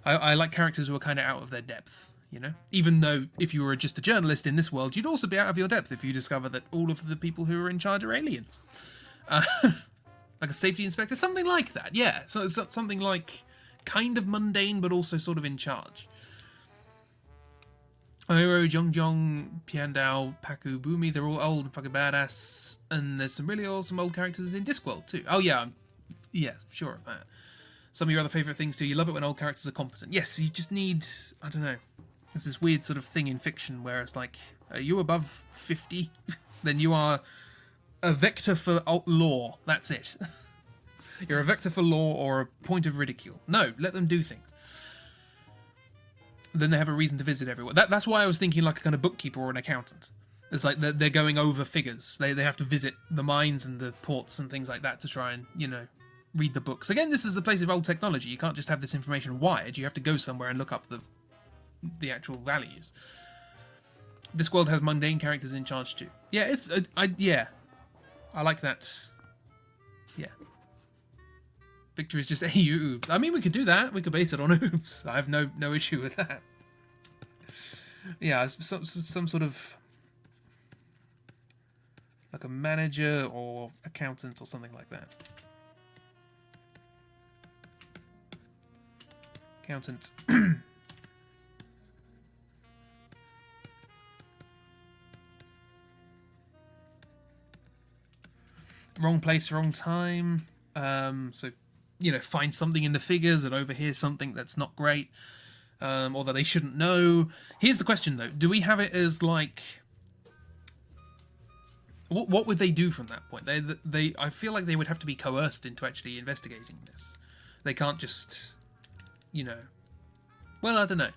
I like characters who are kind of out of their depth, you know? Even though if you were just a journalist in this world, you'd also be out of your depth if you discover that all of the people who are in charge are aliens. Like a safety inspector, something like that, yeah. So it's something like kind of mundane, but also sort of in charge. Oiro, Jongjong, Piandao, Paku, Bumi, they're all old and fucking badass. And there's some really awesome old characters in Discworld too. Oh yeah, yeah, sure of that. Some of your other favourite things too. You love it when old characters are competent. Yes, you just need, I don't know. There's this weird sort of thing in fiction where it's like, are you above 50? Then you are a vector for law. That's it. You're a vector for law or a point of ridicule. No, let them do things. Then they have a reason to visit everyone. That's why I was thinking like a kind of bookkeeper or an accountant. It's like they're going over figures. They have to visit the mines and the ports and things like that to try and, you know, read the books. Again, this is a place of old technology. You can't just have this information wired. You have to go somewhere and look up the actual values. This world has mundane characters in charge too. Yeah, I like that. Yeah. Victor is just AU oops. I mean, we could do that. We could base it on oops. I have no issue with that. Yeah, some sort of like a manager or accountant or something like that. Accountant. Wrong place, wrong time. So, you know, find something in the figures and overhear something that's not great, or that they shouldn't know. Here's the question, though. Do we have it as, like... What would they do from that point? I feel like they would have to be coerced into actually investigating this. They can't just, you know... Well, I don't know.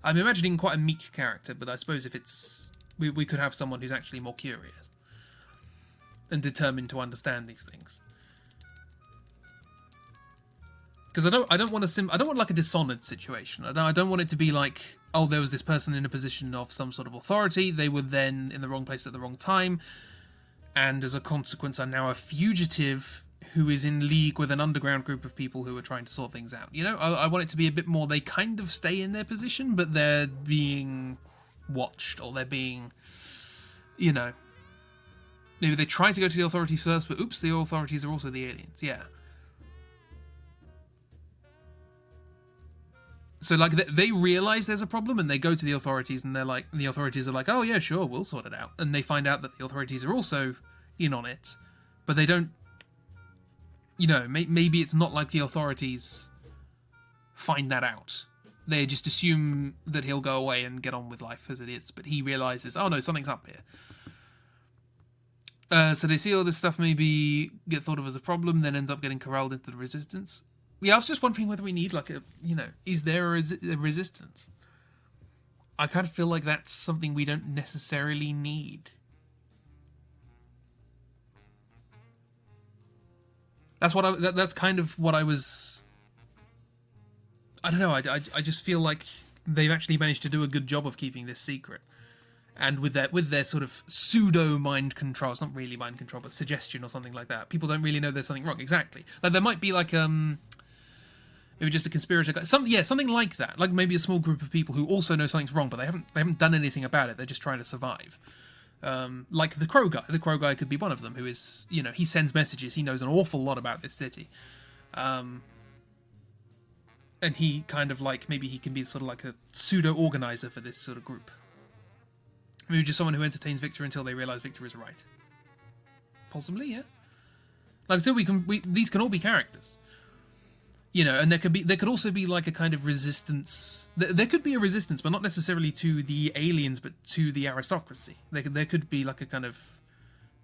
I'm imagining quite a meek character, but I suppose if it's... We could have someone who's actually more curious and determined to understand these things. Because I don't want like a Dishonored situation. I don't want it to be like, oh, there was this person in a position of some sort of authority. They were then in the wrong place at the wrong time, and as a consequence, are now a fugitive who is in league with an underground group of people who are trying to sort things out. You know, I want it to be a bit more. They kind of stay in their position, but they're being watched, or they're being, you know, maybe they try to go to the authorities first, but oops, the authorities are also the aliens. Yeah. So, like, they realize there's a problem, and they go to the authorities, and the authorities are like, oh, yeah, sure, we'll sort it out. And they find out that the authorities are also in on it, but they don't, you know, maybe it's not like the authorities find that out. They just assume that he'll go away and get on with life as it is, but he realizes, oh, no, something's up here. So they see all this stuff maybe get thought of as a problem, then ends up getting corralled into the resistance. Yeah, I was just wondering whether we need, like, a, you know, is there a resistance? I kind of feel like that's something we don't necessarily need. That's kind of what I was... I don't know, I just feel like they've actually managed to do a good job of keeping this secret. And with their sort of pseudo mind control, it's not really mind control, but suggestion or something like that. People don't really know there's something wrong. Exactly. Like, there might be, like, maybe just a conspirator guy. Something like that. Like maybe a small group of people who also know something's wrong, but they haven't done anything about it. They're just trying to survive. Like the Crow guy. The Crow guy could be one of them, who is, you know, he sends messages. He knows an awful lot about this city. And he kind of like, maybe he can be sort of like a pseudo-organizer for this sort of group. Maybe just someone who entertains Victor until they realise Victor is right. Possibly, yeah. Like I said, these can all be characters. You know, and there could also be like a kind of resistance. There could be a resistance, but not necessarily to the aliens, but to the aristocracy. There could be like a kind of,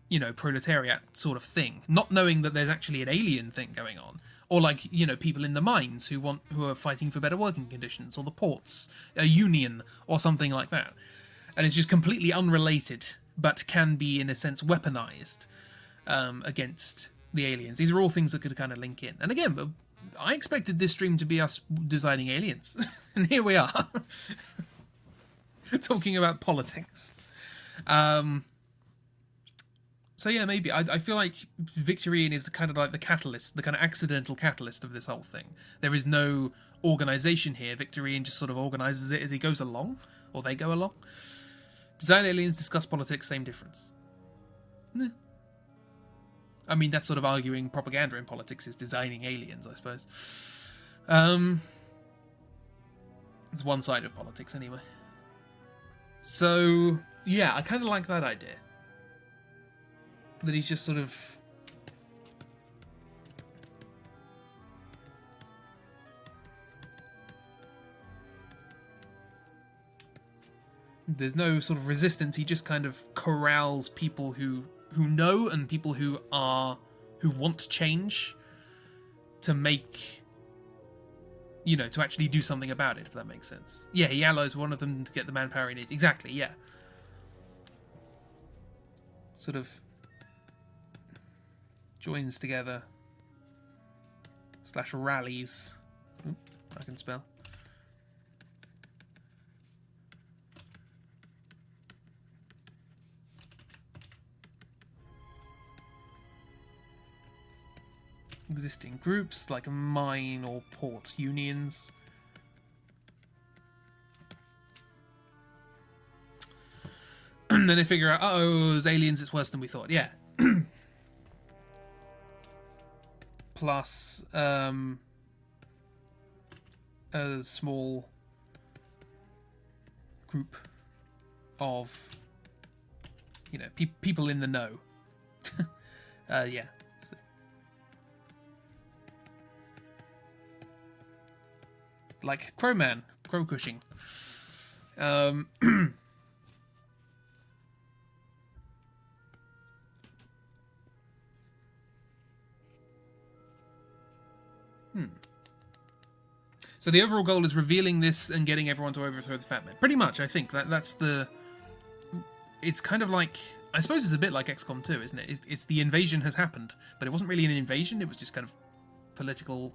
you know, proletariat sort of thing, not knowing that there's actually an alien thing going on, or like, you know, people in the mines who are fighting for better working conditions, or the ports, a union, or something like that, and it's just completely unrelated, but can be in a sense weaponized against the aliens. These are all things that could kind of link in, and again, I expected this stream to be us designing aliens, and here we are, talking about politics. So So yeah, maybe. I feel like Victorine is the kind of like the catalyst, the kind of accidental catalyst of this whole thing. There is no organization here. Victorine just sort of organizes it as he goes along, or they go along. Design aliens, discuss politics, same difference. Eh. I mean, that's sort of arguing propaganda in politics is designing aliens, I suppose. It's one side of politics, anyway. So, yeah, I kind of like that idea. That he's just sort of... There's no sort of resistance, he just kind of corrals people who know and people who want change to make... You know, to actually do something about it, if that makes sense. Yeah, he allows one of them to get the manpower he needs. Exactly, yeah. Sort of joins together / rallies. Ooh, I can spell. Existing groups like mine or port unions. And then they figure out, oh, as aliens, it's worse than we thought. Yeah. Plus, a small group of, you know, people in the know. Yeah. Like Crowman, Crow Cushing. So the overall goal is revealing this and getting everyone to overthrow the Fat Man. Pretty much, I think that's the. It's kind of like, I suppose it's a bit like XCOM 2, isn't it? It's the invasion has happened, but it wasn't really an invasion. It was just kind of political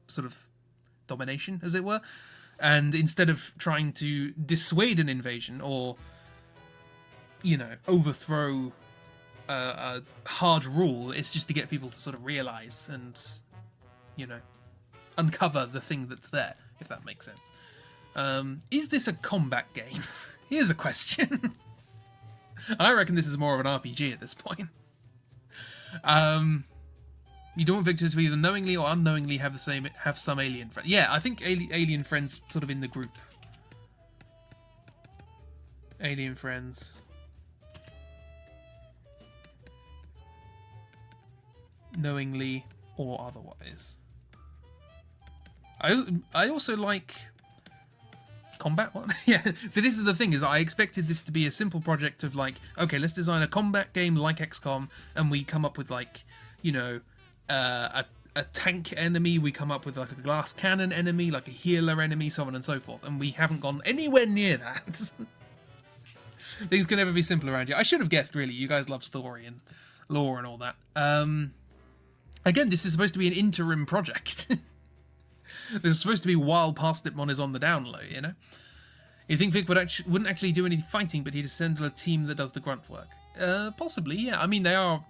sort of domination, as it were. And instead of trying to dissuade an invasion or, you know, overthrow a hard rule, it's just to get people to sort of realize and, you know, uncover the thing that's there, if that makes sense. Is this a combat game? Here's a question. I reckon this is more of an RPG at this point. You don't want Victor to either knowingly or unknowingly have some alien friends. Yeah, I think alien friends sort of in the group. Alien friends. Knowingly or otherwise. I also like combat one. Yeah. So this is the thing, is I expected this to be a simple project of like, okay, let's design a combat game like XCOM, and we come up with like, you know, a tank enemy, we come up with like a glass cannon enemy, like a healer enemy, so on and so forth, and we haven't gone anywhere near that. Things can never be simple around here. I should have guessed, really. You guys love story and lore and all that. Again, this is supposed to be an interim project. This is supposed to be while Parsnipmon is on the down low, you know? You think Vic wouldn't actually do any fighting, but he'd assemble a team that does the grunt work? Possibly, yeah. I mean, they are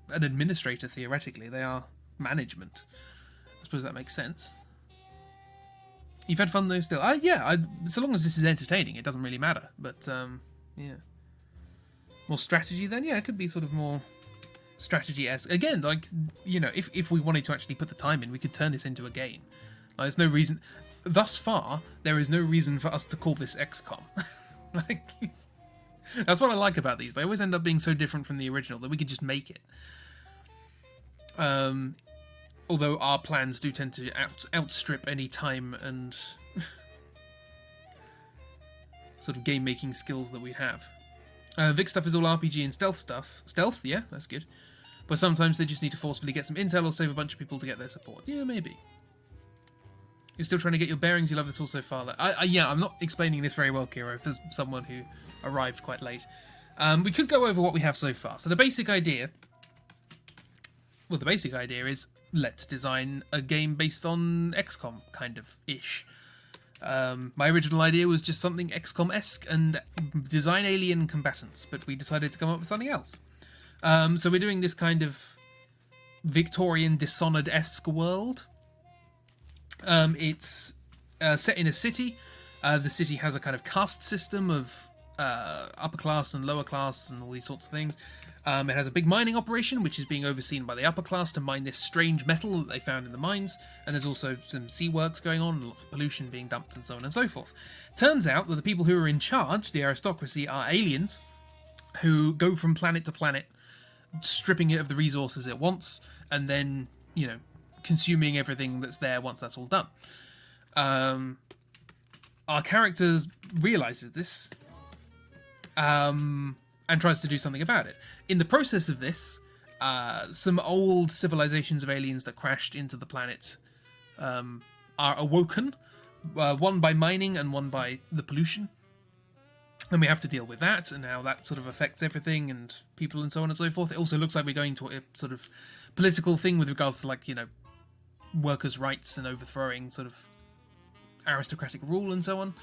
an administrator, theoretically. They are management. I suppose that makes sense. You've had fun, though, still? Yeah, so long as this is entertaining, it doesn't really matter. But, yeah. More strategy, then? Yeah, it could be sort of more strategy-esque. Again, like, you know, if we wanted to actually put the time in, we could turn this into a game. Like, there's no reason... Thus far, there is no reason for us to call this XCOM. Like... That's what I like about these. They always end up being so different from the original that we could just make it. Although our plans do tend to outstrip any time and sort of game-making skills that we have. Vic stuff is all RPG and stealth stuff. Stealth? Yeah, that's good. But sometimes they just need to forcefully get some intel or save a bunch of people to get their support. Yeah, maybe. You're still trying to get your bearings. You love this all so far. Yeah, I'm not explaining this very well, Kiro, for someone who arrived quite late. We could go over what we have so far. So the basic idea... Well, the basic idea is let's design a game based on XCOM, kind of, ish. My original idea was just something XCOM-esque and design alien combatants, but we decided to come up with something else. So we're doing this kind of Victorian Dishonored-esque world. It's set in a city. The city has a kind of caste system of upper class and lower class and all these sorts of things. It has a big mining operation, which is being overseen by the upper class to mine this strange metal that they found in the mines. And there's also some sea works going on, and lots of pollution being dumped, and so on and so forth. Turns out that the people who are in charge, the aristocracy, are aliens who go from planet to planet, stripping it of the resources it wants, and then, consuming everything that's there once that's all done. Our character realizes this, and tries to do something about it. In the process of this, some old civilizations of aliens that crashed into the planet are awoken, one by mining and one by the pollution. And we have to deal with that, and how that sort of affects everything and people and so on and so forth. It also looks like we're going to a sort of political thing with regards to, workers' rights and overthrowing sort of aristocratic rule and so on.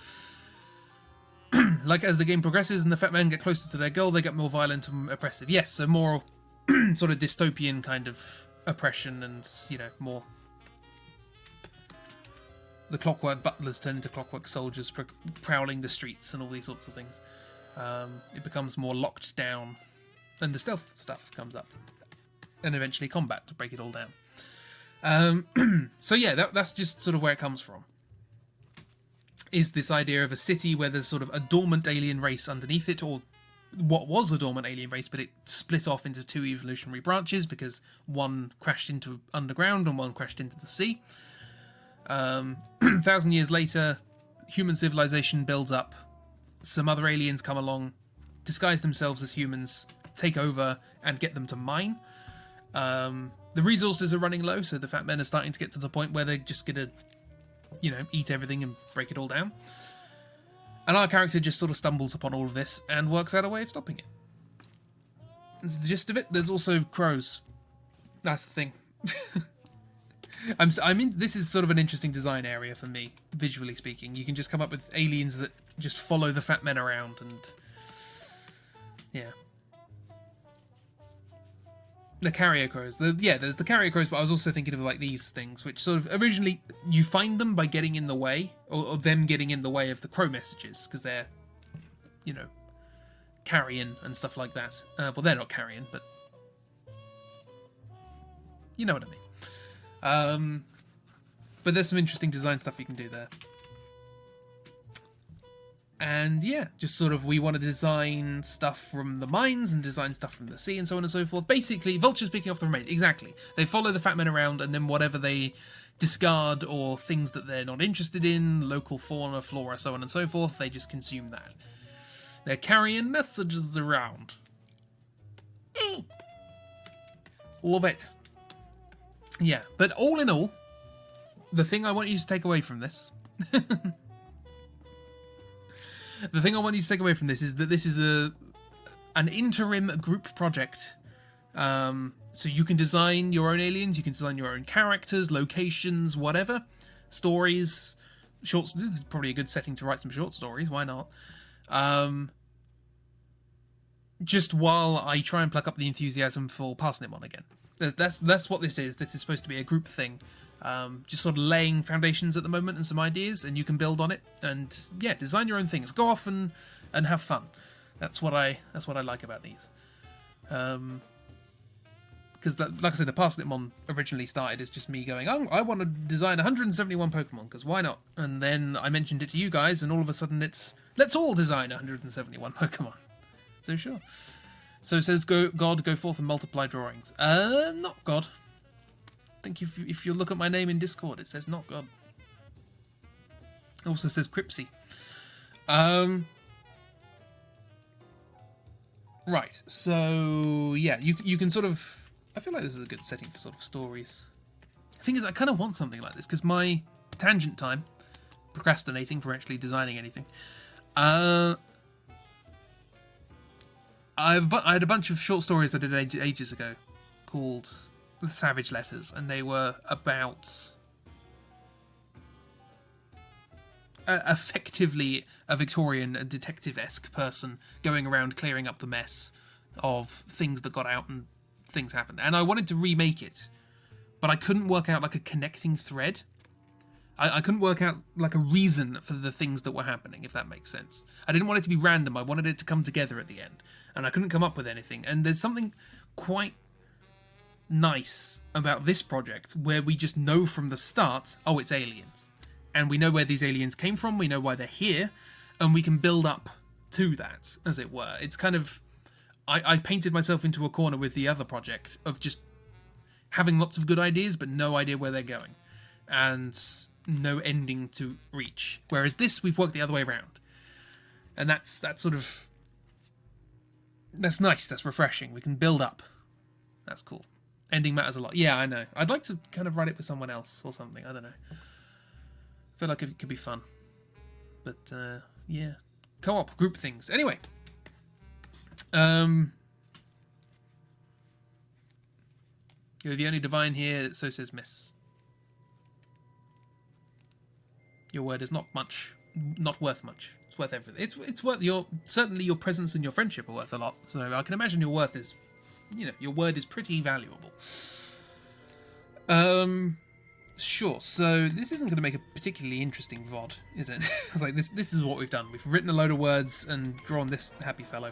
Like, as the game progresses and the fat men get closer to their goal, they get more violent and oppressive. Yes, so more sort of dystopian kind of oppression and, more... The clockwork butlers turn into clockwork soldiers prowling the streets and all these sorts of things. It becomes more locked down, and the stealth stuff comes up. And eventually combat to break it all down. So yeah, that's just sort of where it comes from. Is this idea of a city where there's sort of a dormant alien race underneath it, or what was a dormant alien race, but it split off into two evolutionary branches because one crashed into underground and one crashed into the sea. 1,000 years later, human civilization builds up. Some other aliens come along, disguise themselves as humans, take over, and get them to mine. The resources are running low, so the fat men are starting to get to the point where they're just gonna eat everything and break it all down. And our character just sort of stumbles upon all of this and works out a way of stopping it. That's the gist of it. There's also crows. That's the thing. This is sort of an interesting design area for me, visually speaking. You can just come up with aliens that just follow the fat men around and... Yeah. The carrier crows. There's the carrier crows, but I was also thinking of like these things, which sort of originally you find them by getting in the way, or them getting in the way of the crow messages, because they're, carrion and stuff like that. Well, they're not carrion, but you know what I mean. But there's some interesting design stuff you can do there. And yeah, just sort of we want to design stuff from the mines and design stuff from the sea and so on and so forth. Basically, vultures picking off the remains. Exactly. They follow the fat men around, and then whatever they discard or things that they're not interested in, local fauna, flora, so on and so forth, they just consume that. They're carrying messages around. Love it. Yeah, but all in all, the thing I want you to take away from this... The thing I want you to take away from this is that this is an interim group project. So you can design your own aliens, you can design your own characters, locations, whatever. Stories, shorts. This is probably a good setting to write some short stories, why not? Just while I try and pluck up the enthusiasm for passing it on again. That's what this is. This is supposed to be a group thing. Just sort of laying foundations at the moment and some ideas, and you can build on it. And yeah, design your own things. Go off and have fun. That's what I like about these. Because like I said, the Pass It On originally started as just me going, oh, I want to design 171 Pokemon, because why not? And then I mentioned it to you guys, and all of a sudden it's, let's all design 171 Pokemon. So sure. So it says, God, go forth and multiply drawings. Not God. I think if you look at my name in Discord, it says not God. It also says Cripsy. Right, so yeah, you can sort of... I feel like this is a good setting for sort of stories. The thing is, I kind of want something like this, because my tangent time, procrastinating for actually designing anything, I had a bunch of short stories I did ages ago called The Savage Letters, and they were about effectively a Victorian detective-esque person going around clearing up the mess of things that got out and things happened. And I wanted to remake it, but I couldn't work out like a connecting thread. I couldn't work out like a reason for the things that were happening, if that makes sense. I didn't want it to be random. I wanted it to come together at the end, and I couldn't come up with anything. And there's something quite nice about this project where we just know from the start, oh, it's aliens. And we know where these aliens came from, we know why they're here, and we can build up to that, as it were. It's kind of... I painted myself into a corner with the other project of just having lots of good ideas, but no idea where they're going. And no ending to reach. Whereas this, we've worked the other way around. And that's sort of... That's nice, that's refreshing. We can build up. That's cool. Ending matters a lot. Yeah, I know. I'd like to kind of write it with someone else or something. I don't know. I feel like it could be fun. But, yeah. Co-op, group things. Anyway. You're the only divine here, so says Miss. Your word is not worth much. It's worth everything. It's worth certainly your presence and your friendship are worth a lot. So I can imagine your worth is, your word is pretty valuable. Sure. So this isn't going to make a particularly interesting VOD, is it? It's like this is what we've done. We've written a load of words and drawn this happy fellow,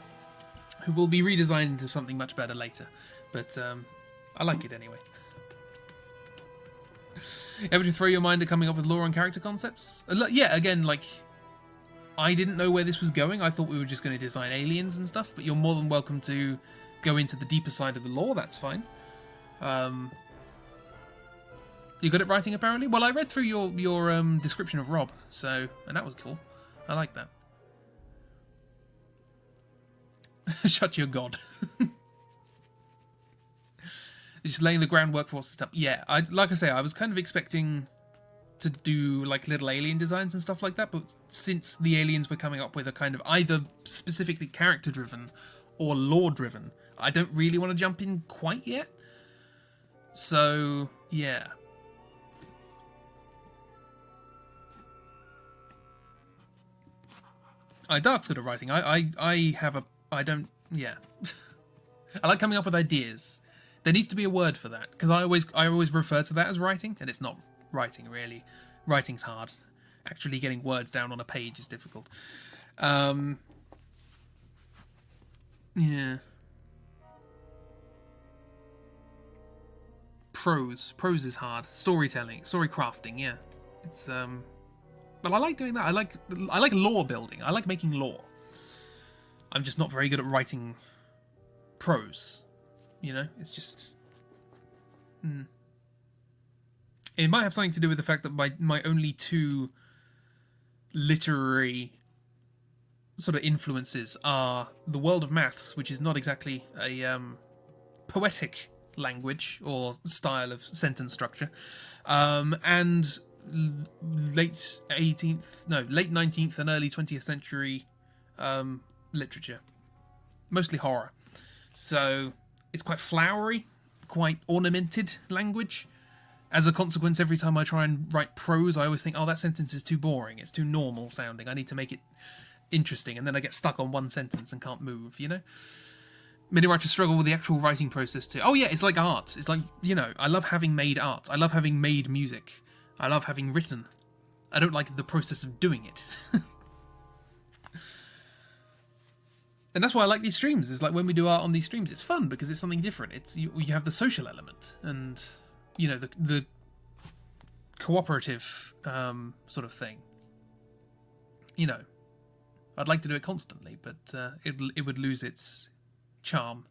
who will be redesigned into something much better later. But I like it anyway. Ever to throw your mind at coming up with lore and character concepts? Yeah, again, like, I didn't know where this was going. I thought we were just going to design aliens and stuff, but you're more than welcome to go into the deeper side of the lore. That's fine. You good at writing, apparently? Well, I read through your description of Rob, and that was cool. I like that. Shut your god. Just laying the groundwork for stuff. Yeah, like I say, I was kind of expecting to do like little alien designs and stuff like that, but since the aliens we're coming up with are kind of either specifically character driven or lore driven, I don't really want to jump in quite yet. So yeah. Dark's good at writing. I like coming up with ideas. There needs to be a word for that, because I always refer to that as writing, and it's not writing, really. Writing's hard. Actually getting words down on a page is difficult. Yeah. Prose is hard. Storytelling, story crafting, yeah. It's but I like doing that. I like lore building. I like making lore. I'm just not very good at writing prose. It's just... It might have something to do with the fact that my only two literary sort of influences are the world of maths, which is not exactly a poetic language or style of sentence structure, and late 19th and early 20th century literature, mostly horror. So it's quite flowery, quite ornamented language. As a consequence, every time I try and write prose, I always think, oh, that sentence is too boring, it's too normal sounding, I need to make it interesting, and then I get stuck on one sentence and can't move, Many writers struggle with the actual writing process too. Oh yeah, it's like art. It's like, I love having made art. I love having made music. I love having written. I don't like the process of doing it. And that's why I like these streams. It's like when we do art on these streams, it's fun because it's something different. It's you have the social element and the cooperative sort of thing. I'd like to do it constantly, but it would lose its charm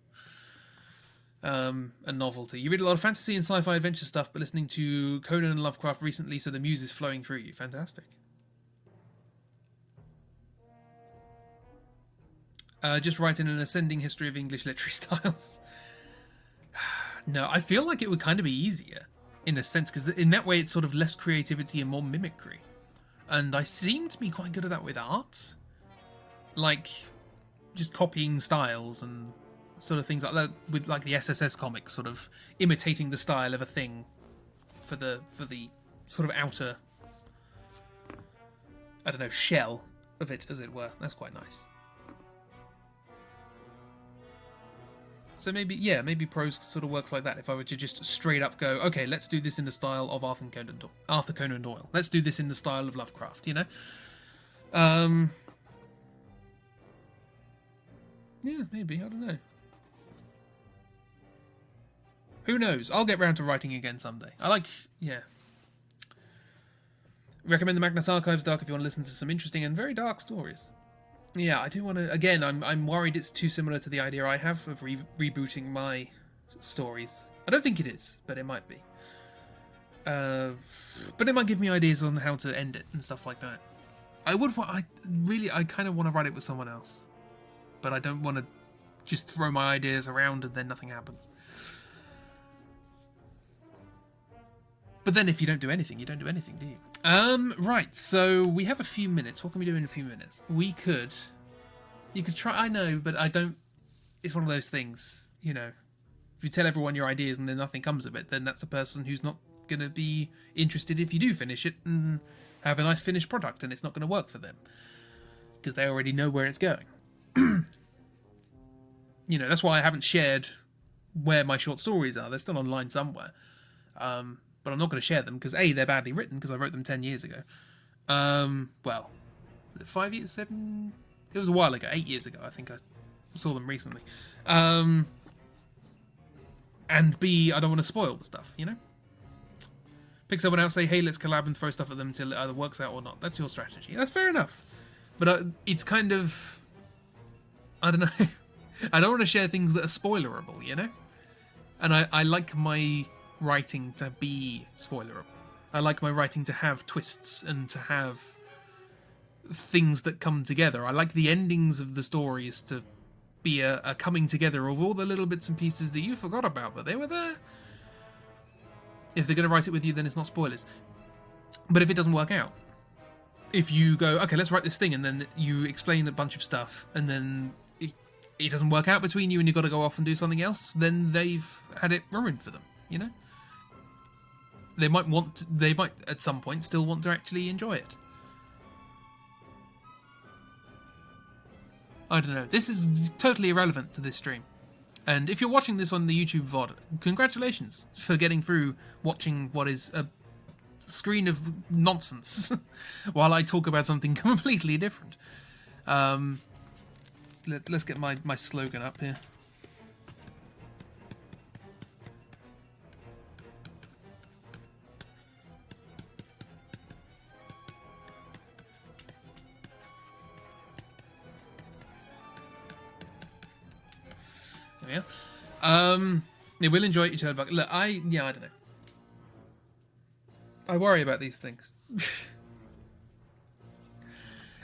and novelty. You read a lot of fantasy and sci-fi adventure stuff, but listening to Conan and Lovecraft recently, so the muse is flowing through you. Fantastic. Just write in an ascending history of English literary styles. No, I feel like it would kind of be easier in a sense, because in that way it's sort of less creativity and more mimicry. And I seem to be quite good at that with art. Like, just copying styles and sort of things like that, with like the SSS comics, sort of imitating the style of a thing for the sort of outer I don't know, shell of it, as it were. That's quite nice. So maybe, yeah, maybe prose sort of works like that. If I were to just straight up go, okay, let's do this in the style of Arthur Conan Doyle. Let's do this in the style of Lovecraft, you know? Yeah, maybe, I don't know. Who knows? I'll get round to writing again someday. Yeah. Recommend the Magnus Archives Dark if you want to listen to some interesting and very dark stories. Yeah, I do want to. Again, I'm worried it's too similar to the idea I have of rebooting my stories. I don't think it is, but it might be. But it might give me ideas on how to end it and stuff like that. I kind of want to write it with someone else, but I don't want to just throw my ideas around and then nothing happens. But then if you don't do anything, you don't do anything, do you? Right, so we have a few minutes. What can we do in a few minutes? You could try, I know, but I don't, it's one of those things, you know, if you tell everyone your ideas and then nothing comes of it, then that's a person who's not going to be interested if you do finish it and have a nice finished product, and it's not going to work for them, because they already know where it's going. You know, that's why I haven't shared where my short stories are. They're still online somewhere. But I'm not going to share them because A, they're badly written because I wrote them 10 years ago. Well, 5 years, 7... It was a while ago, 8 years ago. I think I saw them recently. And B, I don't want to spoil the stuff, you know? Pick someone else, say, hey, let's collab and throw stuff at them until it either works out or not. That's your strategy. That's fair enough. But it's kind of... I don't know. I don't want to share things that are spoilerable, you know? And I like my writing to be spoilerable. I like my writing to have twists and to have things that come together. I like the endings of the stories to be a coming together of all the little bits and pieces that you forgot about, but they were there. If they're going to write it with you, then it's not spoilers. But if it doesn't work out, if you go, okay, let's write this thing, and then you explain a bunch of stuff, and then it doesn't work out between you and you've got to go off and do something else, then they've had it ruined for them, you know? They might at some point still want to actually enjoy it. I don't know. This is totally irrelevant to this stream. And if you're watching this on the YouTube VOD, congratulations for getting through watching what is a screen of nonsense while I talk about something completely different. Let's get my slogan up here. Yeah. They will enjoy it, you turn back. Look, I don't know. I worry about these things.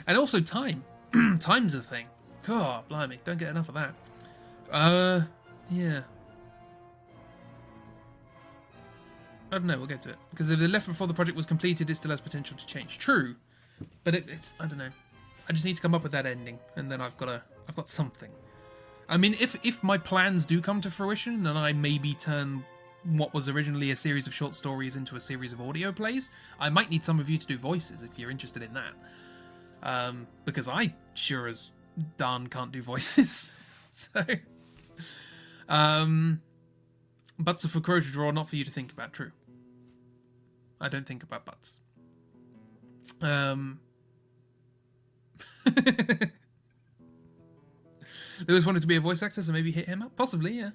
And also time. Time's a thing. God, blimey, don't get enough of that. Yeah. I don't know, we'll get to it. Because if they're left before the project was completed, it still has potential to change. True. But it's I don't know. I just need to come up with that ending, and then I've got something. I mean, if my plans do come to fruition, and I maybe turn what was originally a series of short stories into a series of audio plays, I might need some of you to do voices if you're interested in that. Because I sure as darn can't do voices. So, butts are for Crow to draw, not for you to think about. True. I don't think about butts. Lewis wanted to be a voice actor, so maybe hit him up. Possibly, yeah.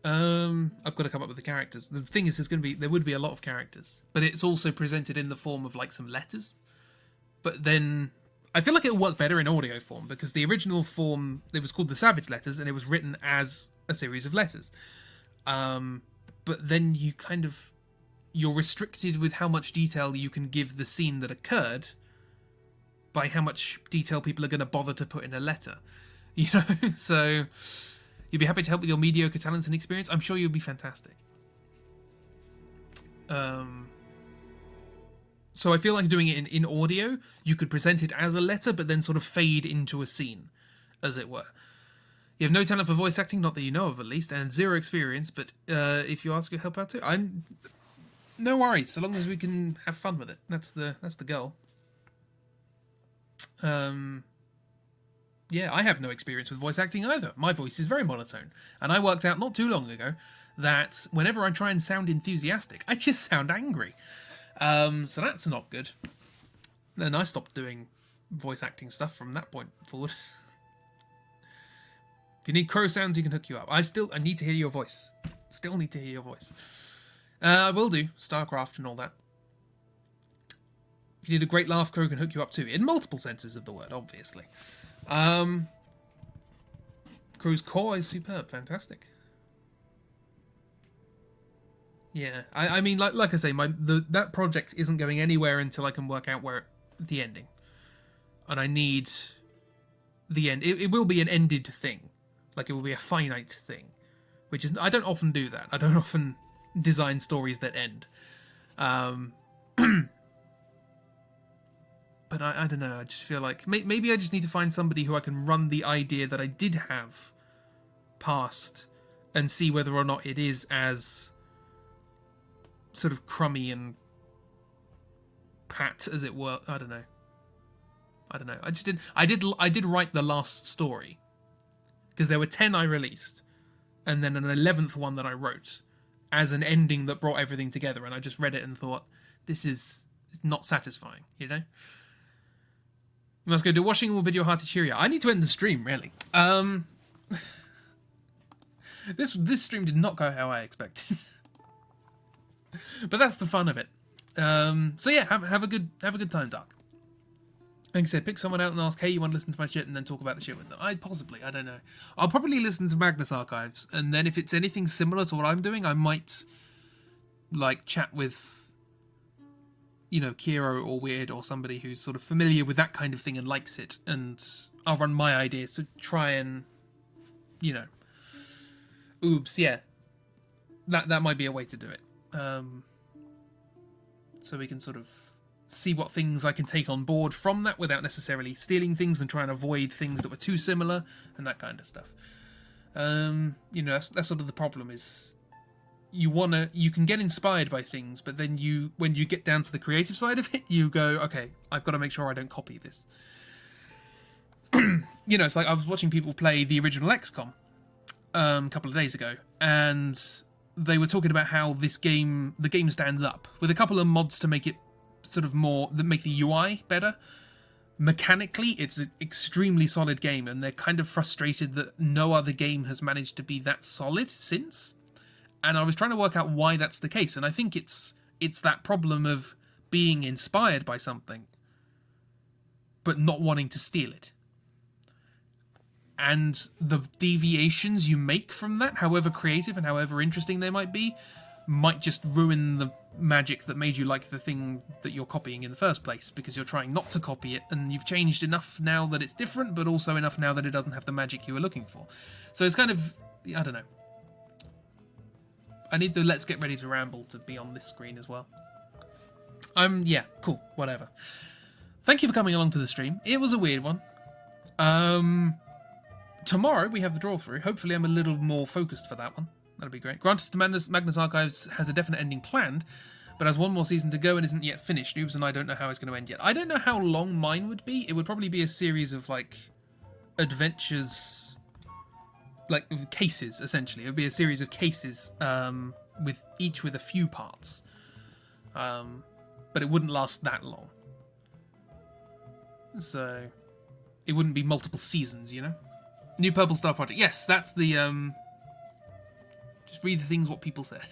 I've got to come up with the characters. The thing is, there would be a lot of characters, but it's also presented in the form of like some letters. But then I feel like it'll work better in audio form because the original form, it was called the Savage Letters, and it was written as a series of letters. But then you're restricted with how much detail you can give the scene that occurred by how much detail people are going to bother to put in a letter. You know, so you'd be happy to help with your mediocre talents and experience. I'm sure you'll be fantastic. So I feel like doing it in audio, you could present it as a letter, but then sort of fade into a scene, as it were. You have no talent for voice acting, not that you know of at least, and zero experience, but if you ask, you'll help out too. No worries, so long as we can have fun with it. That's the goal. Yeah, I have no experience with voice acting either. My voice is very monotone. And I worked out not too long ago that whenever I try and sound enthusiastic, I just sound angry. So that's not good. Then I stopped doing voice acting stuff from that point forward. If you need crow sounds, you can hook you up. I need to hear your voice. Still need to hear your voice. I will do StarCraft and all that. If you need a great laugh, crow can hook you up too. In multiple senses of the word, obviously. Crow's core is superb, fantastic. Yeah, I mean, like I say, that project isn't going anywhere until I can work out the ending, and I need the end. It will be an ended thing, like it will be a finite thing, which is I don't often do that. I don't often design stories that end. But I don't know. I just feel like maybe I just need to find somebody who I can run the idea that I did have past and see whether or not it is as sort of crummy and pat as it were. I don't know. I did write the last story because there were 10 I released and then an 11th one that I wrote as an ending that brought everything together, and I just read it and thought, this is not satisfying, you know? You must go do washing or video hearty cheerio. I need to end the stream, really. This stream did not go how I expected. But that's the fun of it. So yeah, have a good time, Dark. Like I said, pick someone out and ask, hey, you want to listen to my shit, and then talk about the shit with them. I don't know. I'll probably listen to Magnus Archives, and then if it's anything similar to what I'm doing, I might like chat with, you know, Kiro or Weird or somebody who's sort of familiar with that kind of thing and likes it, and I'll run my ideas to try and, you know, oops, yeah, that might be a way to do it. So we can sort of see what things I can take on board from that without necessarily stealing things and trying to avoid things that were too similar and that kind of stuff. You know, that's sort of the problem is you can get inspired by things, but then when you get down to the creative side of it, you go, okay, I've got to make sure I don't copy this. You know, it's like I was watching people play the original XCOM a couple of days ago, and they were talking about how the game stands up with a couple of mods to make it sort of that make the UI better. Mechanically, it's an extremely solid game, and they're kind of frustrated that no other game has managed to be that solid since. And I was trying to work out why that's the case, and I think it's that problem of being inspired by something, but not wanting to steal it. And the deviations you make from that, however creative and however interesting they might be, might just ruin the magic that made you like the thing that you're copying in the first place, because you're trying not to copy it, and you've changed enough now that it's different, but also enough now that it doesn't have the magic you were looking for. So it's kind of, I don't know. I need the Let's Get Ready to Ramble to be on this screen as well. Yeah, cool, whatever. Thank you for coming along to the stream. It was a weird one. Tomorrow we have the draw through. Hopefully I'm a little more focused for that one. That'll be great. Granted, Magnus Archives has a definite ending planned, but has one more season to go and isn't yet finished. Noobs and I don't know how it's going to end yet. I don't know how long mine would be. It would probably be a series of, like, adventures, like, cases, essentially. It would be a series of cases, with a few parts. But it wouldn't last that long. So, it wouldn't be multiple seasons, you know? New Purple Star Project. Yes, that's the, just read the things what people said.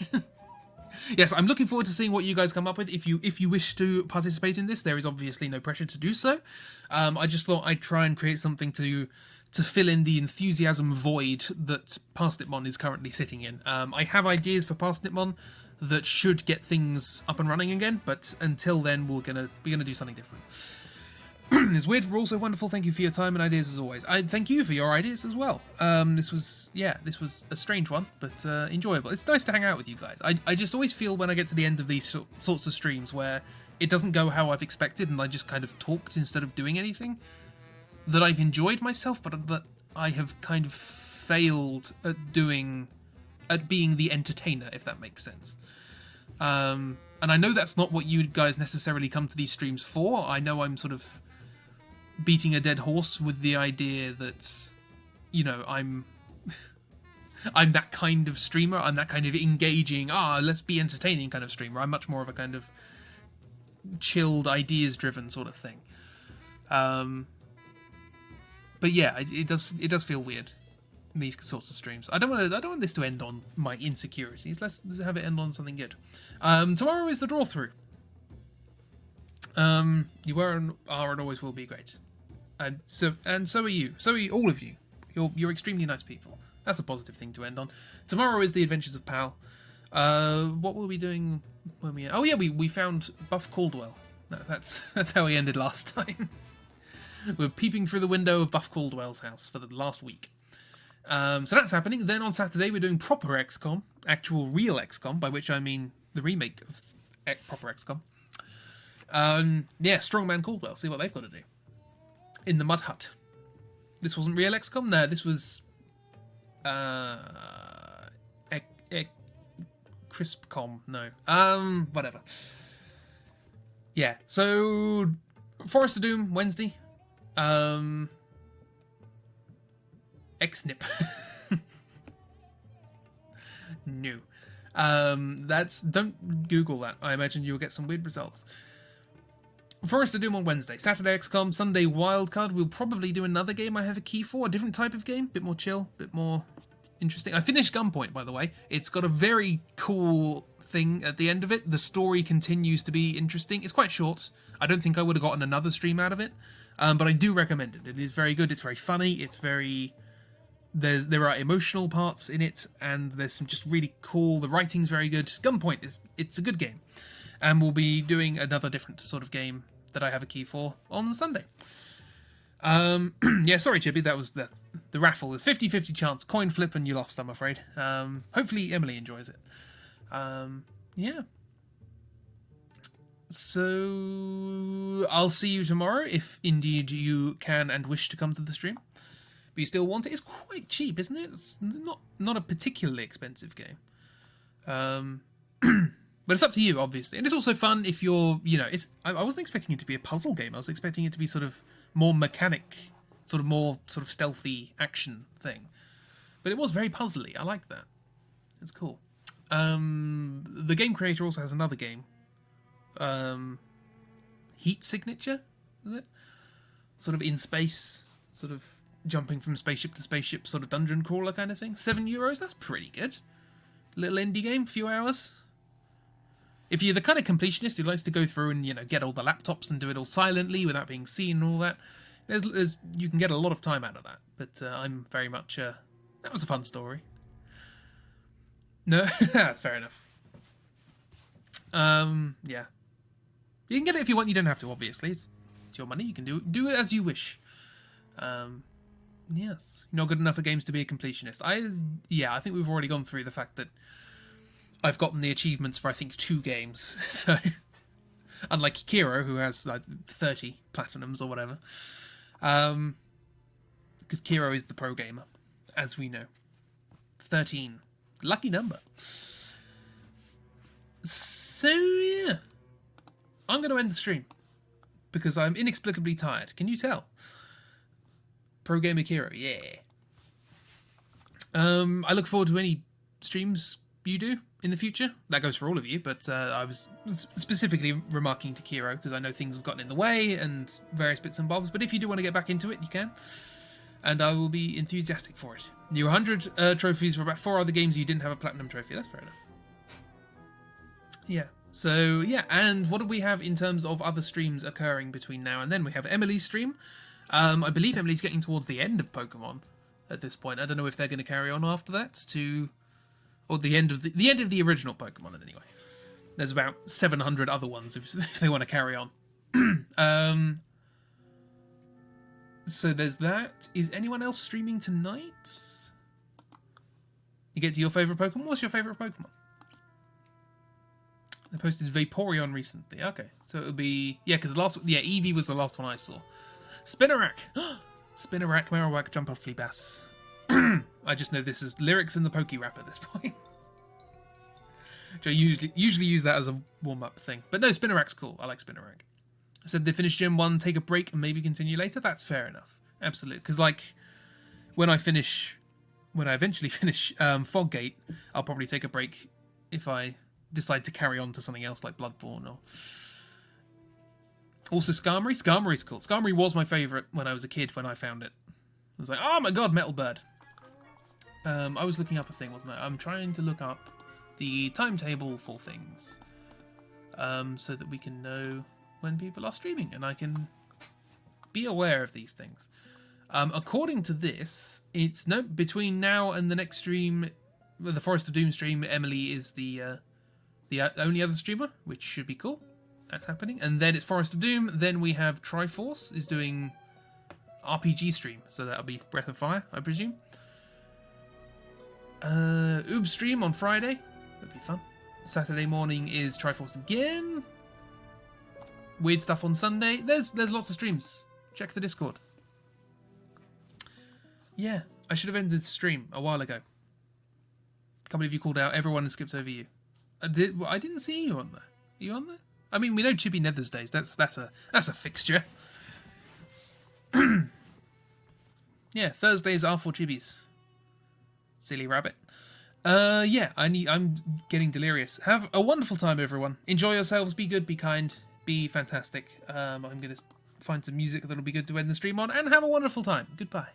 Yes, I'm looking forward to seeing what you guys come up with. If you wish to participate in this, there is obviously no pressure to do so. I just thought I'd try and create something to fill in the enthusiasm void that Parsnipmon is currently sitting in. I have ideas for Parsnipmon that should get things up and running again, but until then, we're gonna do something different. It's weird, but also wonderful. Thank you for your time and ideas as always. I thank you for your ideas as well. This was a strange one, but enjoyable. It's nice to hang out with you guys. I just always feel when I get to the end of these sorts of streams where it doesn't go how I've expected and I just kind of talked instead of doing anything, that I've enjoyed myself, but that I have kind of failed at being the entertainer, if that makes sense. And I know that's not what you guys necessarily come to these streams for. I know I'm sort of beating a dead horse with the idea that, you know, I'm that kind of streamer. I'm that kind of engaging, let's be entertaining kind of streamer. I'm much more of a kind of chilled, ideas-driven sort of thing. But yeah, it does feel weird, these sorts of streams. I don't want this to end on my insecurities. Let's have it end on something good. Tomorrow is the draw through. You were and are and always will be great. And so are you. So are you, all of you. You're extremely nice people. That's a positive thing to end on. Tomorrow is the Adventures of Pal. What were we doing when we... Oh yeah, we found Buff Caldwell. No, that's how we ended last time. We're peeping through the window of Buff Caldwell's house for the last week. So that's happening. Then on Saturday we're doing proper XCOM. Actual real XCOM, by which I mean the remake of proper XCOM. Yeah, Strongman Caldwell. See what they've got to do. In the Mud Hut. This wasn't real XCOM? No, this was... Crispcom, no. Whatever. Yeah, so Forest of Doom, Wednesday. XNIP. No. Don't Google that. I imagine you'll get some weird results. Forest of Doom on Wednesday. Saturday XCOM, Sunday Wildcard. We'll probably do another game I have a key for. A different type of game. Bit more chill, bit more interesting. I finished Gunpoint, by the way. It's got a very cool thing at the end of it. The story continues to be interesting. It's quite short. I don't think I would have gotten another stream out of it. But I do recommend it. It is very good. It's very funny. It's very... There are emotional parts in it, and there's some just really cool... The writing's very good. Gunpoint, it's a good game. And we'll be doing another different sort of game that I have a key for on Sunday. Yeah, sorry, Chippy, that was the raffle. The 50-50 chance, coin flip, and you lost, I'm afraid. Hopefully Emily enjoys it. Yeah. So I'll see you tomorrow, if indeed you can and wish to come to the stream. But you still want it? It's quite cheap, isn't it? It's not a particularly expensive game. But it's up to you, obviously. And it's also fun if you're, you know, I wasn't expecting it to be a puzzle game. I was expecting it to be sort of more mechanic, more stealthy action thing. But it was very puzzly. I like that. It's cool. The game creator also has another game. Heat Signature, is it? Sort of in space, sort of jumping from spaceship to spaceship, sort of dungeon crawler kind of thing. €7, that's pretty good. Little indie game, few hours. If you're the kind of completionist who likes to go through and, you know, get all the laptops and do it all silently without being seen and all that, you can get a lot of time out of that. But I'm very much... that was a fun story. No? That's fair enough. Yeah. You can get it if you want. You don't have to, obviously. It's your money. You can do it as you wish. Yes. Not good enough at games to be a completionist. I think we've already gone through the fact that I've gotten the achievements for, I think, 2 games. So, unlike Kiro, who has like 30 platinums or whatever. Because Kiro is the pro gamer, as we know. 13. Lucky number. So, yeah. I'm going to end the stream. Because I'm inexplicably tired. Can you tell? Pro gamer Kiro, yeah. I look forward to any streams you do in the future. That goes for all of you, but I was specifically remarking to Kiro because I know things have gotten in the way and various bits and bobs, but if you do want to get back into it, you can. And I will be enthusiastic for it. Your 100 trophies for about 4 other games you didn't have a platinum trophy. That's fair enough. Yeah. So, yeah. And what do we have in terms of other streams occurring between now and then? We have Emily's stream. I believe Emily's getting towards the end of Pokemon at this point. I don't know if they're going to carry on after that or the end of the original Pokemon anyway. There's about 700 other ones if they want to carry on. So there's that. Is anyone else streaming tonight? You get to your favourite Pokemon? What's your favourite Pokemon? They posted Vaporeon recently. Okay, so it'll be... Yeah, because Eevee was the last one I saw. Spinarak! Spinarak, Marowak, Jump Off Fleabass. I just know this is lyrics in the Poke Rap at this point. Which I usually use that as a warm-up thing. But no, Spinarak's cool. I like Spinarak. said they finished Gen 1, take a break, and maybe continue later. That's fair enough. Absolutely. Because, like, when I eventually finish Foggate, I'll probably take a break if I decide to carry on to something else like Bloodborne or... Also, Skarmory. Skarmory's cool. Skarmory was my favourite when I was a kid when I found it. I was like, oh my god, Metal Bird. I was looking up a thing, wasn't I? I'm trying to look up the timetable for things. So that we can know when people are streaming and I can be aware of these things. According to this, it's between now and the next stream, the Forest of Doom stream, Emily is the only other streamer, which should be cool. That's happening. And then it's Forest of Doom. Then we have Triforce is doing RPG stream. So that'll be Breath of Fire, I presume. Oob stream on Friday. That'd be fun. Saturday morning is Triforce again. Weird stuff on Sunday. There's lots of streams. Check the Discord. Yeah, I should have ended the stream a while ago. A couple of you called out. Everyone has skipped over you. I didn't see you on there. Are you on there? I mean, we know Chippy Nether's days. That's a fixture. Yeah, Thursdays are for Chibbies. Silly rabbit. Yeah, I'm getting delirious. Have a wonderful time, everyone. Enjoy yourselves. Be good. Be kind. Be fantastic. I'm gonna find some music that'll be good to end the stream on, and have a wonderful time. Goodbye.